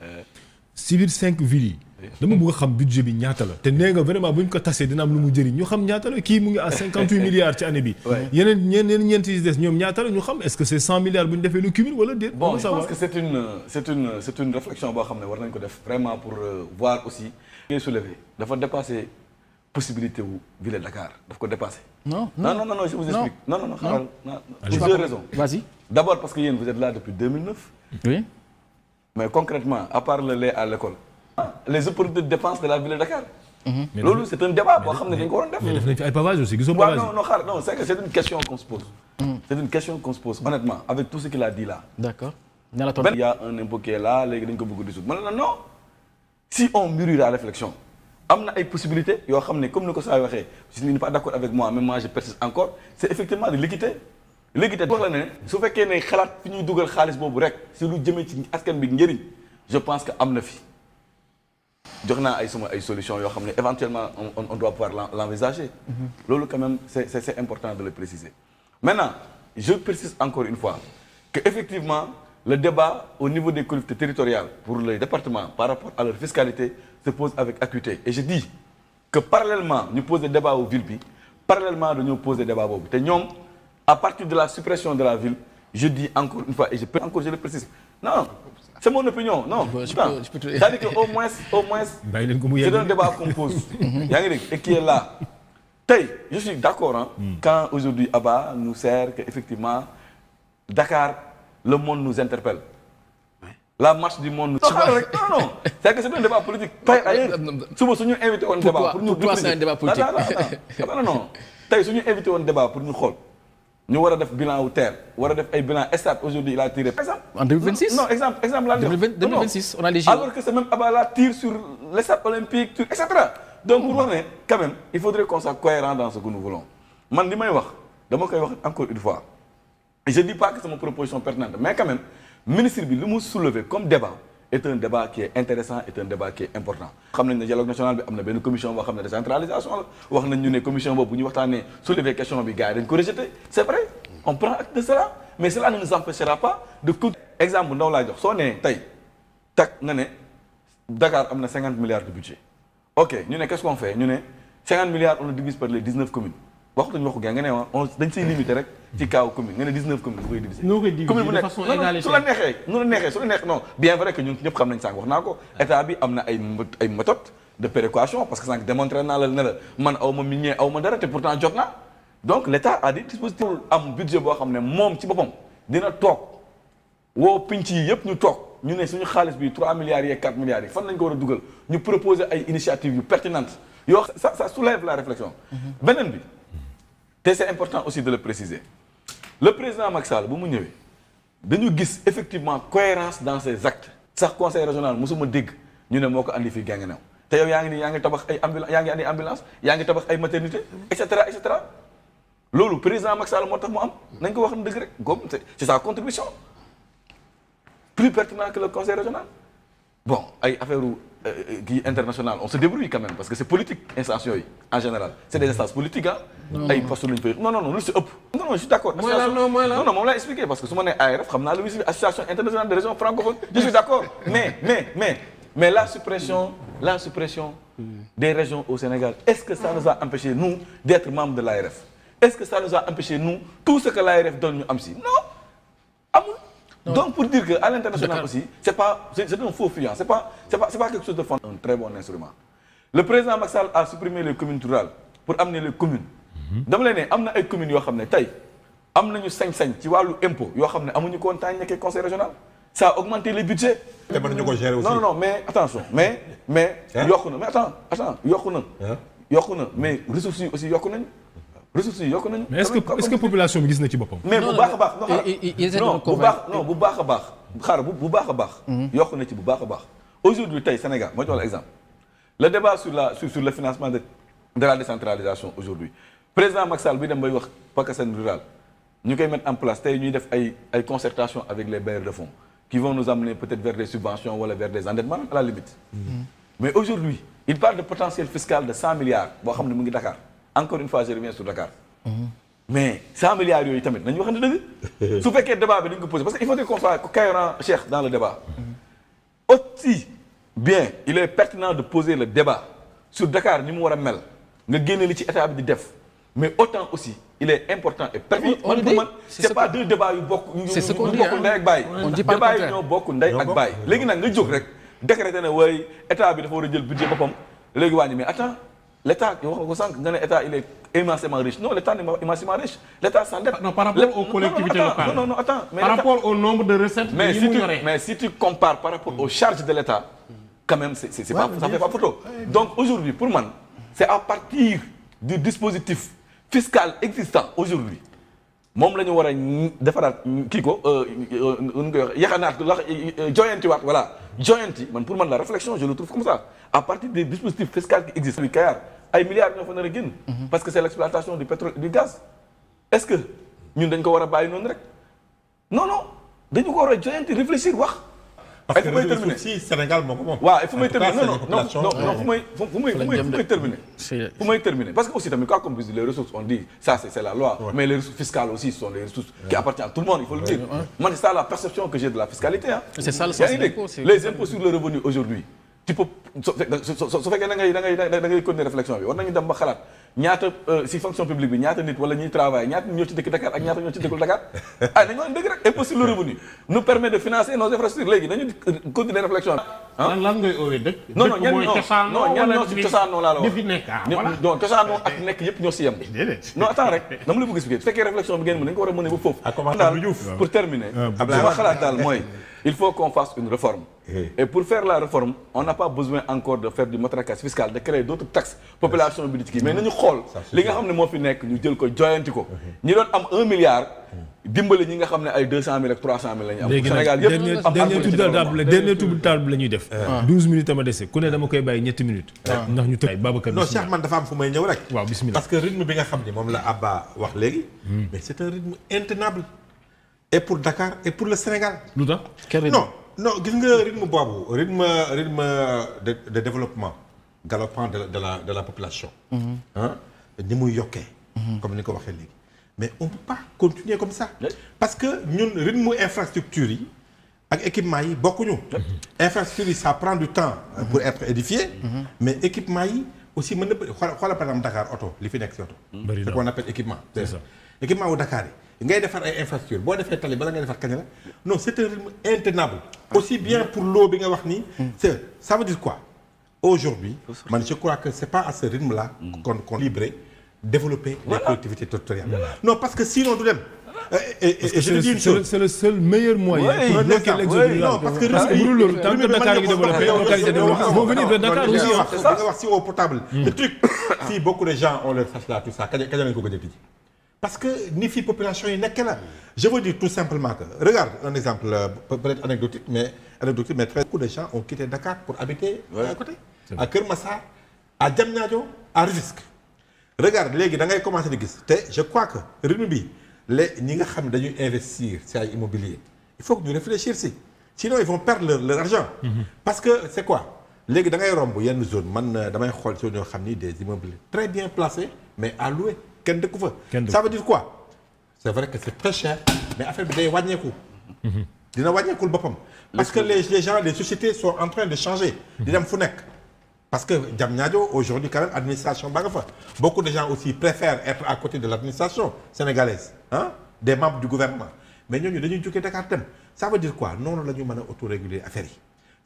si biir 5 villes yi dama bëgg a xam budget bi ñaata la te nee nga vraiment bu ñu ko tasee dina am lu mu jëriñ ñu xam ñaata la kii mu ngi à 58 milliards ci année bi. yeneen ñeent yi des ñoom ñaata la ñu xam est-ce que c'est 100 milliards bu ñu defee le cumul wala déet. bon je pense que c'est une réflexion boo xam ne war nañ ko def vraiment pour voir aussi. ngay soulever dafa dépasser possibilité wu ville Dakar daf ko dépasser. non je vous explique. non xaaral plusieurs raisons. Vas-y. D'abord parce que yéen vous êtes là depuis 2009. Oui. Mais concrètement à part le lait à l'école. les autorités de dépense de la ville de Dakar. loolu c'est un débat boo xam ne dañ ko waroon def. mais def nañ fi ay pavage aussi gisoo pavage. non xaaral non c'est que c'est une question qu'on se pose. c'est une question qu'on se pose honnêtement avec tout ce qu'il a dit là. D'accord. Il y a un impôt qui est là léegi dañ ko bëgg dissoudre ma non si on mûrit la réflexion am na ay possibilités yoo xam ne comme ni ko saa waxee si tu n'es pas d'accord avec moi même moi je persiste encore c'est effectivement de l'équité wax la ne su fekkee ne xalaat fi ñuy dugal xaalis boobu rek si lu jëmee ci askan bi njëriñ je pense que am na fi jox naa ay solutions yoo xam ne éventuellement on doit pouvoir l'envisager. loolu quand même c'est important de le préciser. Maintenant je persiste encore une fois que effectivement le débat au niveau des collectivités territoriales pour les départements par rapport à leur fiscalité se pose avec acuité et je dis que parallèlement ñu poser débat au ville bi parallèlement dañoo poser débat boobu te ñoom à partir de la suppression de la ville je dis encore une fois et je le précise non c'est mon opinion non c'est-à-dire que au moins c'est un débat qu'on pose yaa ngi dégg et qui est là tey je suis d'accord quand aujourd'hui Abba nous sert que effectivement Dakar le monde nous interpelle. La marche du monde. Non. C'est que c'est un débat politique. Tey ailleurs suba suñu invité woon débat pour ñu. Pourquoi c'est un débat politique? Non. Tey suñu invité woon débat pour ñu xool ñu war a def bilan wu terre war a def ay bilan stade aujourd'hui il a tiré par exemple. En 2026 non exemple laa 2026 on a les JO. alors que c'est même Abba la tire sur les stades olympiques sur et cetera. Donc pour wax ne quand même il faudrait qu'on soit cohérent dans ce que nous voulons man li may wax dama koy wax encore une fois. Je dis pas que c'est une proposition pertinente mais quand même ministre bi li mu soulever comme débat est un débat qui est intéressant est un débat qui est important. xam nañ ne dialogue national bi am na benn commission boo xam ne décentralisation la wax nañ ñu ne commission boobu bu ñu waxtaanee soulever question bi gars yi dañ ko rejeter c'est vrai on prend acte de cela mais cela ne nous empêchera pas de tout exemple ndaw laa jox soo nee tey tak nga ne Dakar am na 50 milliards de budget ok ñu ne qu'est-ce qu'on fait ñu ne 50 milliards on le divise par les 19 communes. waxuñu waxu nga ne dañ siy limité rek ci kaw commune nga ne 19 communes bu koy diviser. noo koy diviser de façon égale su la neexee su la neex non bien vrai que ñun ñëpp xam nañ sànq wax naa ko état bi am na ay méthodes de péréquation parce que sànq démontré naa la ne la man aw ma minier aw ma dara te pourtant jot naa donc l'état a des dispositifs am budget boo xam ne moom ci boppam dina toog woo pinc yi yëpp ñu toog ñu ne suñu xaalis bi 3 milliards yeeg 4 milliards yi fan lañ ko war a dugal ñu proposer ay initiatives yu pertinentes yoo ça soulève la réflexion beneen bi te c'est important aussi de le préciser le président Macky Sall bu mu ñëwee dañu gis effectivement cohérence dans ses actes sax conseil régional mosuma dégg ñu ne moo ko andi fii Guinguinéo te yow yaa ngi tabax ay ambulance yaa ngi andi ambulance yaa ngi tabax ay maternité et cetera loolu président Macky Sall moo tax mu am nañ ko wax na dëgg rek comme c'est sa contribution plus pertinent que le conseil régional bon ay affaire kii international on se débrouille quand même parce que c'est politique instances yooyu en général c'est des instances politiques ay postes lañu fay non lu si ëpp. non je suis d'accord. non moom laa expliqué parce que su ma nee ARF xam naa lu muy association internationale des régions francophones je suis d'accord mais la suppression des régions au Sénégal est-ce que ça nous a empêché nous d'être membres de l'ARF est-ce que ça nous a empêché nous tout ce que l'ARF donne ñu am si non amul. Donc pour dire que à l'international aussi c'est un faux fuyant c'est pas quelque chose de fond. Un très bon instrument. Le président Macky Sall a supprimé les communes rurales pour amener les communes. dama lay ne am na ay communes yoo xam ne tey am nañu sañ-sañ ci wàllu impôt yoo xam ne amuñu ko woon temps nekkee conseil régional ça a augmenté les budgets. te mën nañu ko gérer aussi. non mais attention mais yokku na mais attends yokku na mais ressources yi aussi yokku nañu. mais est-ce que population bi gis na ci boppam. mais bu baax a baax. bu baax a baax. xaaral bu baax a baax. yokk na ci bu baax a baax. aujourd'hui tey Sénégal moo jox la exemple le débat sur le financement de la décentralisation aujourd'hui président Macky Sall bi dem bay wax PACASEN rural ñu koy mettre en place tey ñuy def ay concertation avec les bailleurs de fonds qui vont nous amener peut-être vers des subventions wala vers des endettements à la limite. Mais aujourd'hui il parle de potentiel fiscal de 100 milliards boo xam ne mu ngi Dakar encore une fois je reviens sur Dakar. Mais 100 milliards yooyu tamit nañu waxante dëgg. su fekkee débat bi dañ ko posé parce que il faut qu'on soit cohérent Cheikh dans le débat. Aussi bien il est pertinent de poser le débat sur Dakar ni mu war a mel nga génne li ci état bi di def mais autant aussi il est important et pertinent. man pour man c'est pas deux débats yu bokk. c'est ce qu'on dit yu bokk ndey ak baay. on dit pas le débat contraire. yi ñoo bokk ndey ak baay. léegi nag nga jóg rek décréter ne waaye état bi dafa war a jël budget boppam léegi wàññi mais attends l'état yow wax nga ko sànq nga ne état il est immensément riche non l'état n'est pas immensément riche l'état s'endette. Non, par rapport aux collectivités locales. non attends mais par rapport au nombre de recettes. mais si tu compares par rapport aux charges de l'état quand même c'est pas ça fait pas photo. Donc aujourd'hui pour man c'est à partir du dispositif fiscal existant aujourd'hui moom la ñu war a defaraat kii ko nu koy wax yaxanaat joyantiwaat voilà joyanti man pour man la réflexion je le trouve comme ça à partir des dispositifs fiscaux qui existent. bi Kayar ay milliards ñoo fa nar a génn parce que c'est l'exploitation du pétrole du gaz est-ce que ñun dañ ko war a bàyyi noonu rek non dañu ko war a joyanti réfléchir wax. parce que ressources si Sénégal moo ko moom. waaw fu may terminer fu may terminer parce que aussi tamit quoi comme bis les ressources on dit ça c'est la loi mais les ressources fiscales aussi sont les ressources qui appartiennent à tout le monde il faut le dire man c'est ça la perception que j'ai de la fiscalité c'est ça le sens des impôts les impôts sur le revenu aujourd'hui tu peux su fekkee da ngay continuer réflexion bi war nañu dem ba xalaat ñaata si fonction publique bi ñaata nit wala ñuy travail ñaata ñoo ci dëkk Dakar ak ñaata ñoo ci dëkkul Dakar nañu wax dëgg rek impôt sur le revenu nous permet de financer nos infrastructures léegi nañu continuer réflexion bi lan ngay oowee dëkk. non dëkk mooy cosaanoo ñan ñoo ci cosaanoo laa la wax fi nekk voilà. non cosaanoo ak nekk yëpp ñoo si yem non attends rek dama la bëgg expliquer su fekkee réflexion bi ngeen mën nañu ko war a mëne ba foofu daal pour terminer sama xalaat daal mooy il faut qu'on fasse une réforme et pour faire la réforme on n'a pas besoin encore de faire du matraquage fiscal de créer d'autres taxes population bi di ci kii mais nañu xool li nga xam ne moo fi nekk ñu jël ko joyanti ko ñi doon am 1 milliard dimbali ñi nga xam ne ay 200 000 ak 300 000 la ñu am. léegi Sénégal yëpp am dernier tour de table la ñuy def. 12 minutes ama dese ku ne dama koy bàyyi ñetti minutes. ndax ñu tëj Babacar. non Cheikh man dafa am fu may ñëw rek. waaw bismillah parce que rythme bi nga xam ni moom la Abba wax léegi. mais c'est un rythme intenable. et pour Dakar et pour le Sénégal. lu tax. non gis nga rythme boobu rythme de développement galopant de la population. ni muy yokkee. comme ni ko waxee léegi. mais on peut pas continuer comme ça. parce que ñun rythme infrastructure yi ak équipement yi bokkuñu. infrastructure yi ça prend du temps. pour être édifié. mais équipement yi aussi mën na bëri xoolal par exemple Dakar oto li fi nekk si oto. bëri ce qu'on appelle équipement. c'est ça équipement wu Dakar yi ngay defar ay infrastructure boo defee tali bala ngay defar kañ la non c'est un rythme intenable. aussi bien pour l'eau bi nga wax nii. ça veut dire quoi aujourd'hui man je crois que c'est pas à ce rythme là. qu'on libéré développer les collectivités territoriales. non parce que sinon du dem. et je dis une chose c'est le seul meilleur moyen. pour bloquer l'exode rural. non parce que bu dul loolu tant que Dakar ngi développé localité développé ils vont venir vers Dakar aussi ah. c'est ça nga wax si eau potable. le truc si beaucoup de gens ont leur sache là tout ça kañ lañ ko gëj a tijji parce que ni fi population yi nekk la je veux dire tout simplement que regarde un exemple peut-être anecdotique mais très beaucoup de gens ont quitté Dakar pour habiter à côté. à Keur Massar à Diamniadio à Rufisque. regarde léegi da ngay commencer di gis te je crois que rythme bi ñi nga xam ne dañuy investir ci ay immobilier il faut que ñu réfléchir si sinon ils vont perdre leur argent. parce que c'est quoi léegi da ngay romb yenn zone man damay xool zone yoo xam ni des immeubles très bien placés mais à louer kenn dëkku fa. ça veut dire quoi c'est vrai que c'est très cher mais affaire bi day wàññeeku. dina wàññeekul boppam. parce que les gens les sociétés sont en train de changer. di dem fu nekk. parce que Diamniadio aujourd'hui quand même administration ba nga fa beaucoup de gens aussi préfèrent être à côté de l'administration sénégalaise des membres du gouvernement mais ñooñu dañuy jógee Dakar dem ça veut dire quoi noonu la ñu mën a autoréguler affaire yi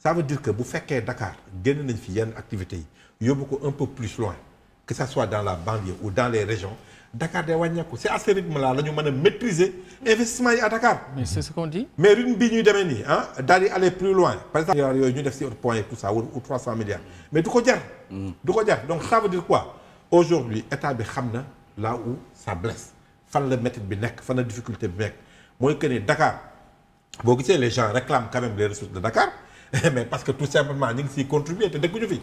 ça veut dire que bu fekkee Dakar génn nañ fi yenn activités yi yóbbu ko un peu plus loin que ça soit dans la banlieue ou dans les régions Dakar day wàññeeku c'est à ce rythme là la ñu mën a maîtriser investissement yi à Dakar. mais c'est ce qu'on dit. mais rythme bii ñuy demee nii daal di aller plus loin par exemple yooyu ñu def ci autre point et tout ça ou 300 milliards mais du ko jar. du ko jar donc ça veut dire quoi aujourd'hui état bi xam na là où ça blesse fan la méthode bi nekk fan la difficulté bi nekk mooy que ni Dakar boo gisee les gens réclament quand même les ressources de Dakar mais parce que tout simplement ñu ngi siy contribuer te dëkkuñu fi.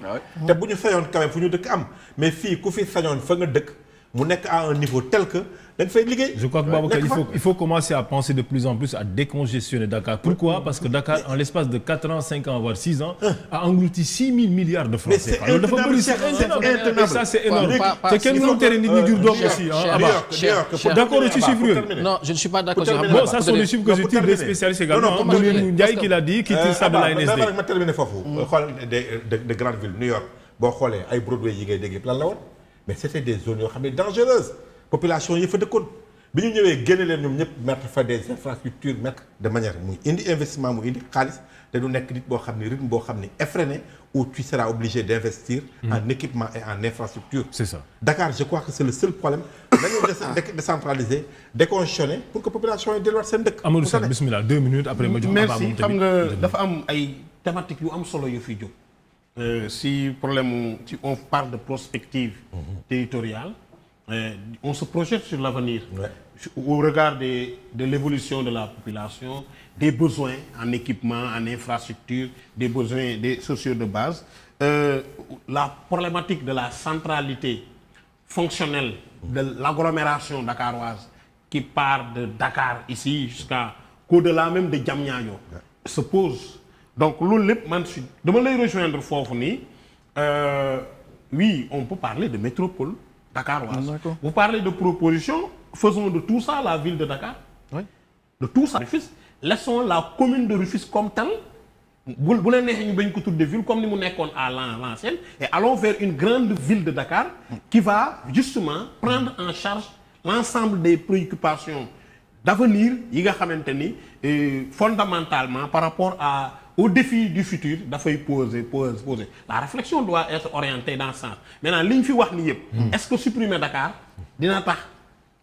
te bu ñu sañoon quand même fu ñu dëkk am mais fii ku fi sañoon fa nga dëkk. mu nekk à un niveau tel que da nga fay liggéey. Je crois que Babacar, il faut commencer à penser de plus en plus à décongestionner Dakar. Pourquoi? Parce que Dakar, en l'espace de 4 ans, 5 ans, voire 6 ans, a englouti 6 000 milliards de francs CFA. Mais c'est intenable. Ça, c'est énorme. C'est quel monde terrain ni dur d'homme aussi. D'accord, je suis chiffré. Non, je ne suis pas d'accord. Bon, ça sont les chiffres que je tire des spécialistes également. Moulin Ndiaye qui l'a dit, qui tire ça de la NSD. ma terminer foofu. xool de grandes villes New York boo xoolee ay Broadway yi ngay dégg lan la woon mais c'était des zones yoo xam ne dangereuses population yi fa dëkkoon bi ñu ñëwee génne leen ñoom ñëpp mettre fa des infrastructures mettre de manière muy indi investissement mu indi xaalis te du nekk nit boo xam ne rythme boo xam ne effréné où tu seras obligé d'investir en équipement et en infrastructure. C'est ça. Dakar je crois que c'est le seul problème dañoo décentraliser décongestionner pour que population yi delluwaat seen dëkk. Amadou Sène bismillah 2 minutes après ma jox. merci xam nga dafa am ay thématiques yu am solo yu fi jóg. Si problème si on parle de prospective territoriale on se projette sur l'avenir au regard de l'évolution de la population, des besoins en équipement, en infrastructure, des besoins des sociaux de base. La problématique de la centralité fonctionnelle de l'agglomération dakaroise qui part de Dakar ici jusqu'au-delà même de Diamniadio se pose. Donc loolu lépp man si dama lay rejoindre foofu nii oui on peut parler de métropole dakaroise. Vous parlez de proposition, faisons de tout ça la ville de Dakar. Oui. De tout ça Rufisque, laissons la commune de Rufisque comme telle. bu leen neexee ñu bañ ko tudde ville comme ni mu nekkoon à l'ancienne et allons vers une grande ville de Dakar qui va justement prendre en charge l'ensemble des préoccupations d'avenir yi nga xamante ni fondamentalement par rapport aux défis du futur dafay poser. La réflexion doit être orientée dans ce sens. Maintenant li ñu fi wax ni yëpp. Est-ce que supprimer Dakar dina tax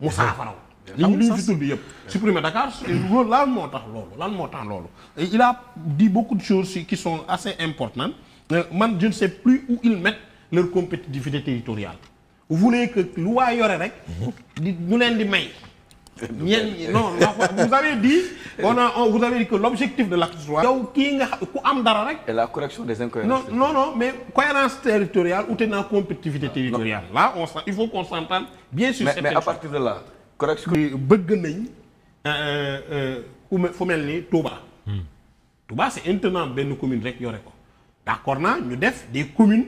mu saafaraw. li ñu fi tudd yëpp supprimer Dakar loolu lan moo tax loolu. Il a dit beaucoup de choses qui sont assez importantes. Man je ne sais plus où ils mettent leur compétitivité territoriale. Vous voulez que lu waa yore rek ñu leen di may. Non, vous avez dit vous avez dit que l'objectif de l'acte 3 yow kii nga ku am dara rek. Et la correction des incohérences. Non, mais cohérence territoriale ou tenant compétitivité territoriale. Là il faut qu'on s'entende bien sur cette. Mais à partir de là correction. bëgg nañ fu mel ni Touba. Touba c'est intenable benn commune rek yore ko. D'accord naa ñu def des communes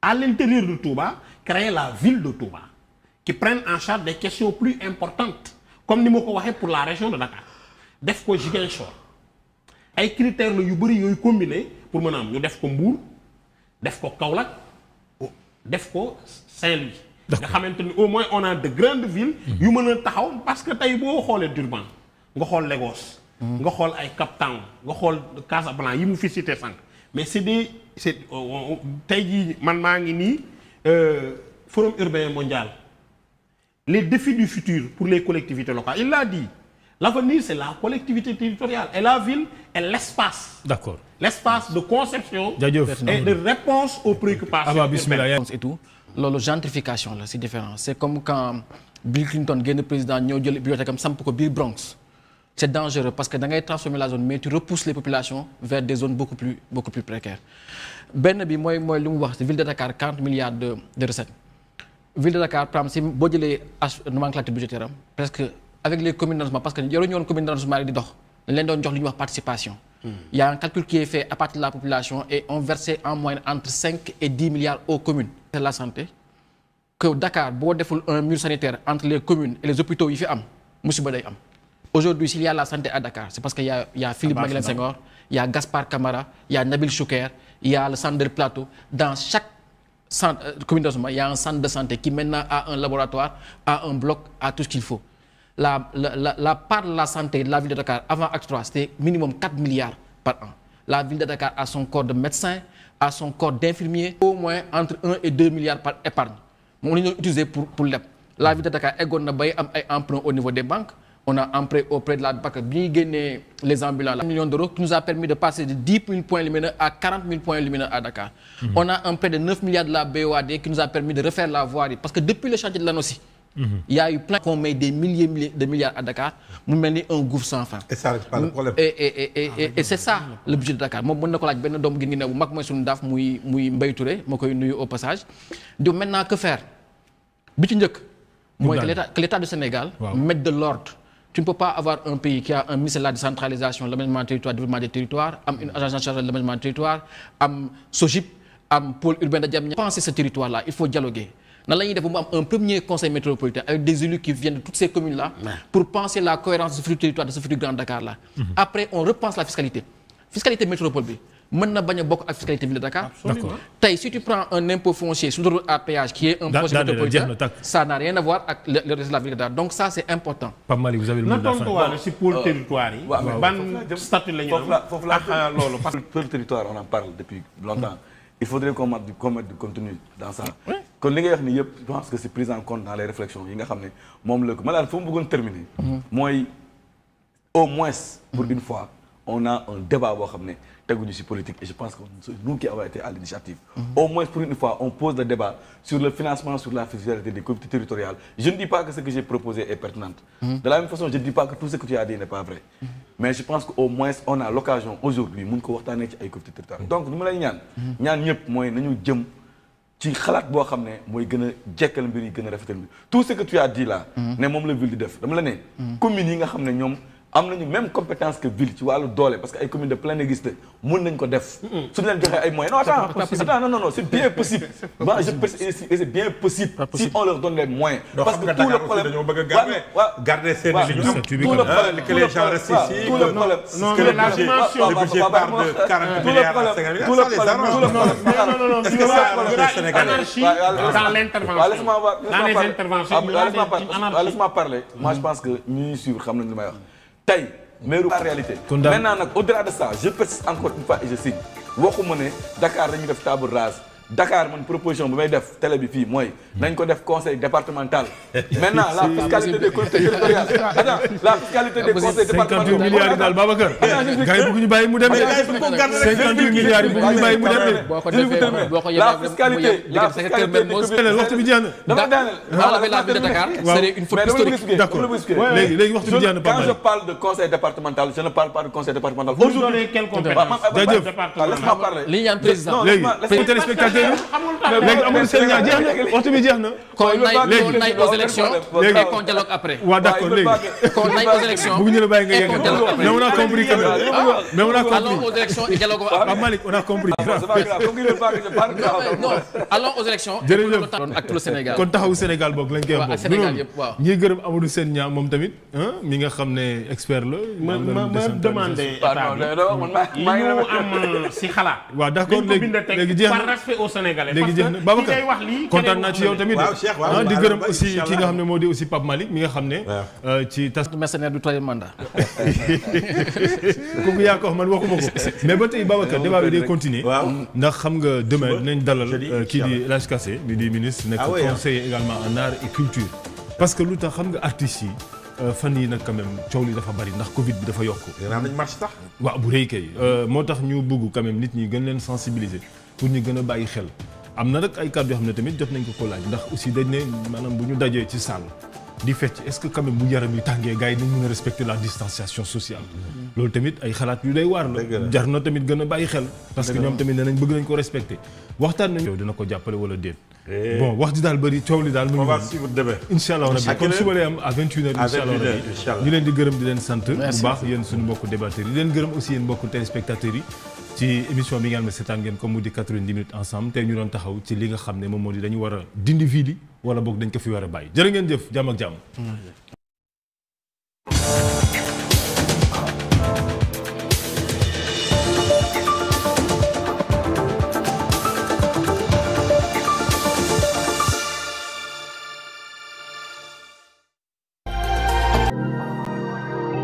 à l'intérieur de Touba créer la ville de Touba. Qui prennent en charge des questions plus importantes comme ni ma ko waxee pour la région de Dakar def ko Ziguinchor ay critères la yu bëri yooyu combiné pour mën a am ñu def ko Mbour def ko Kaolack def ko Saint-Louis nga xamante ni au moins on a de grandes villes yu mën a taxaw parce que tey boo xoolee Durban nga xool Lagos nga xool ay Cape Town nga xool Casablanca yi mu fi cité sànq mais c'est tey jii man maa ngi nii forum urbain mondial. Les défis du futur pour les collectivités locales. Il l'a dit. L'avenir, c'est la collectivité territoriale. Et la ville est l'espace. D'accord. L'espace de conception et de réponse aux préoccupations. Et tout. La gentrification, là, c'est différent. C'est comme quand Bill Clinton, le président, ñëw jël bibliothèque am samp ko biir Bronx. C'est dangereux parce que da ngay transformer la zone, mais tu repousses les populations vers des zones beaucoup plus précaires. Benn bi mooy li mu wax, ville de Dakar 40 milliards de recettes. Ville de Dakar par exemple si boo jëlee nomenclature budgétaire am presque avec les communes d'arrondissement parce que yoruñu woon commune d'arrondissement rek di dox dañ leen doon jox li ñuy wax participation. Il y a un calcul qui est fait à partir de la population et on versait en moyenne entre 5 et 10 milliards aux communes. C'est la santé que Dakar boo deful un mur sanitaire entre les communes et les hôpitaux yi fi am musiba day am. Aujourd'hui s'il y a la santé à Dakar c'est parce que il y a Philippe Maguilène Senghor, il y a Gaspard Camara, il y a Nabil Choucair, il y a le centre de Plateau. Dans chaque commune d'arrondissement, il y a un centre de santé qui maintenant a un laboratoire, a un bloc, a tout ce qu'il faut. La part de la santé de la ville de Dakar avant Acte 3, c'était minimum 4 milliards par an. La ville de Dakar a son corps de médecins, a son corps d'infirmiers, au moins entre 1 et 2 milliards par épargne. On l'a utilisé pour l'EP. La ville de Dakar a un emprunt au niveau des banques. On a emprunté auprès de la banque, bien gagné les ambulants, 1 million d'euros, qui nous a permis de passer de 10 000 points lumineux à 40 000 points lumineux à Dakar. On a un prêt de 9 milliards de la BOAD qui nous a permis de refaire la voirie. Parce que depuis le chantier de l'ANOCI, il y a eu plein qu'on met des milliers de milliards à Dakar. Nous menons un gouffre sans fin. Et ça n'est pas le problème. Et c'est ça le budget de Dakar. Moi, je suis au passage. Donc maintenant, que faire? bi ci njëkk mooy que l'État du Sénégal mette de l'ordre. Tu ne peux pas avoir un pays qui a un ministère de la décentralisation, l'aménagement du territoire, développement des territoires, am une agence en charge de l'aménagement du territoire, am SOGIP, am pôle urbain de Diamniadio. Penser ce territoire-là, il faut dialoguer. Nan la ñuy def ba mu am un premier conseil métropolitain avec des élus qui viennent de toutes ces communes-là pour penser la cohérence de ce futur territoire, de ce futur Grand Dakar-là. Après, on repense la fiscalité. Fiscalité métropole bi mën na bañ a bokk ak fiscalité ville de Dakar. D'accord. Tey si tu prends un impôt foncier sur l'autoroute à péage qui est un projet métropolitain, ça n'a rien à voir avec le reste de la ville de Dakar. Donc ça c'est important. Pape Malick, vous avez le mot de la fin. na tontuwaale si pôle territoire yi. ban statut la ñu am foofu la loolu parce que pôle territoire on en parle depuis longtemps. Il faudrait qu'on mette du contenu dans ça. kon li ngay wax ni yëpp je pense que c'est pris en compte dans les réflexions yi nga xam ne moom la ko ma daal fu mu bëggoon terminer. mooy au moins pour une fois on a un débat boo xam ne teguñu ci politique et je pense que c'est nous qui avons été à l'initiative. Au moins pour une fois on pose le débat sur le financement, sur la fiscalité des collectivités territoriales. Je ne dis pas que ce que j'ai proposé est pertinent. De la même façon je ne dis pas que tout ce que tu as dit n'est pas vrai. Mais je pense qu'au moins on a l'occasion aujourd'hui mun ko waxtaanee ci ay collectivités territoriales. Donc lu ma lay ñaan ñëpp mooy nañu jëm ci xalaat boo xam ne mooy gën a jekkal mbir yi gën a rafetal mbir tout ce que tu as dit là. ne moom la ville di def dama la ne. communes yi nga xam ne ñoom am nañu même compétence que ville ci wàllu doole parce que ay communes de plein existe mën nañ ko def. suñu leen joxee ay moyens non attends non c'est bien possible. moi je pense et c'est bien possible. si on leur donne les moyens. parce que tout le problème dañoo bëgg a garder seen tout le problème que les gens restent ici. tout le problème non que le budget part de 40 milliards à 50 milliards. tout le problème est-ce que ça arrange les Sénégalais? Anarchie dans l'intervention. Dans les interventions. Laisse-moi parler. Moi je pense que ñuy suivre xam nañ li may wax. Tey mais la réalité. Maintenant nag au-delà de ça je persiste encore une fois et je signe waxuma ne Dakar dañuy def table rase Dakar man proposition bi may def télé bi fii mooy nañ ko def conseil départemental. Maintenant la fiscalité des collectivités territoriales. Attends la fiscalité des conseils départementaux. 58 milliards yi daal Babacar. gars yi bëgg ñu bàyyi mu dem de. 58 milliards yi bëgg ñu bàyyi mu dem de. boo ko la fiscalité waxtu bi jeex na. dama daaneel. Enlever la ville de Dakar serait une faute historique. D'accord léegi waxtu bi jeex na quand je parle de conseil départemental je ne parle pas de conseil départemental. Aujourd'hui quelle compétence? Laisse-moi parler. li ñu ñaan président. léegi téléspectateur léegi amul seen ñaar jeex na waxtu bi jeex na. qu'on aille aux élections et qu'on dialogue après. waaw d'accord léegi. qu'on aille aux élections bëgg ñu la bàyyi nga yegg. mais on a compris quand même. mais on a compris. Allons aux élections et dialogue après. Pape Malick on a compris. non allons aux élections. jërëjëf ak tout le Sénégal. kon taxawu Sénégal boog lañ koy wax. ak Sénégal yëpp waaw. ñuy gërëm Amadou Sène Niang moom tamit mi nga xam ne expert la. ma demandé état bi yi ñu am si xalaat. waaw d'accord léegi jeex na par respect aux Sénégalais. léegi jeex na Babacar kontaan naa ci yow tamit. waaw Cheikh waaw di gërëm aussi ki nga xam ne moo di aussi Pape Malick mi nga xam ne. ci tas. mercenaire du troisième mandat. kooku yaa ko wax man waxuma ko mais ba tey Babacar débat bi day continuer. ndax xam nga demain dinañ dalal kii di El Hadj Kassé bi di ministre nekk conseiller également en art et culture. parce que lu tax xam nga artistes yi fan yi nag quand même coow li dafa bari ndax Covid bi dafa yokk. dina am nañ marche sax. waaw bu rëy kay moo tax ñu bëgg quand même nit ñi gën leen sensibiliser pour ñu gën a bàyyi xel. am na nag ay kàddu yoo xam ne tamit jot nañ ko laaj ndax aussi dañ ne maanaam bu ñu dajee ci salle di fecc est-ce que quand même bu yaram yi tàngee gars yi nañ mën a respecter la distanciation sociale. loolu tamit ay xalaat yu day waar la. jar na tamit gën a bàyyi xel. parce que ñoom tamit nee nañ bëgg nañ ko respecter. waxtaan nañ yow dina ko jàppale wala déet. bon wax ji daal bëri coow li daal. on va suivre demain. incha allah rabi kon suba lay am à 21h. incha allah rabi ñu leen di gërëm di leen sant. bu baax yéen suñu mbokku débatteurs yi di leen gërëm aussi yéen mbokku téléspectateurs yi ci émission bi nga xam ne seetaan ngeen comme mu di 90 minutes ensemble tey ñu doon taxaw ci li nga xam ne moom moo di dañu war a dindi fii di wala boog dañ ko fi war a bàyyi jërë ngeen jëf jàmm ak jàmm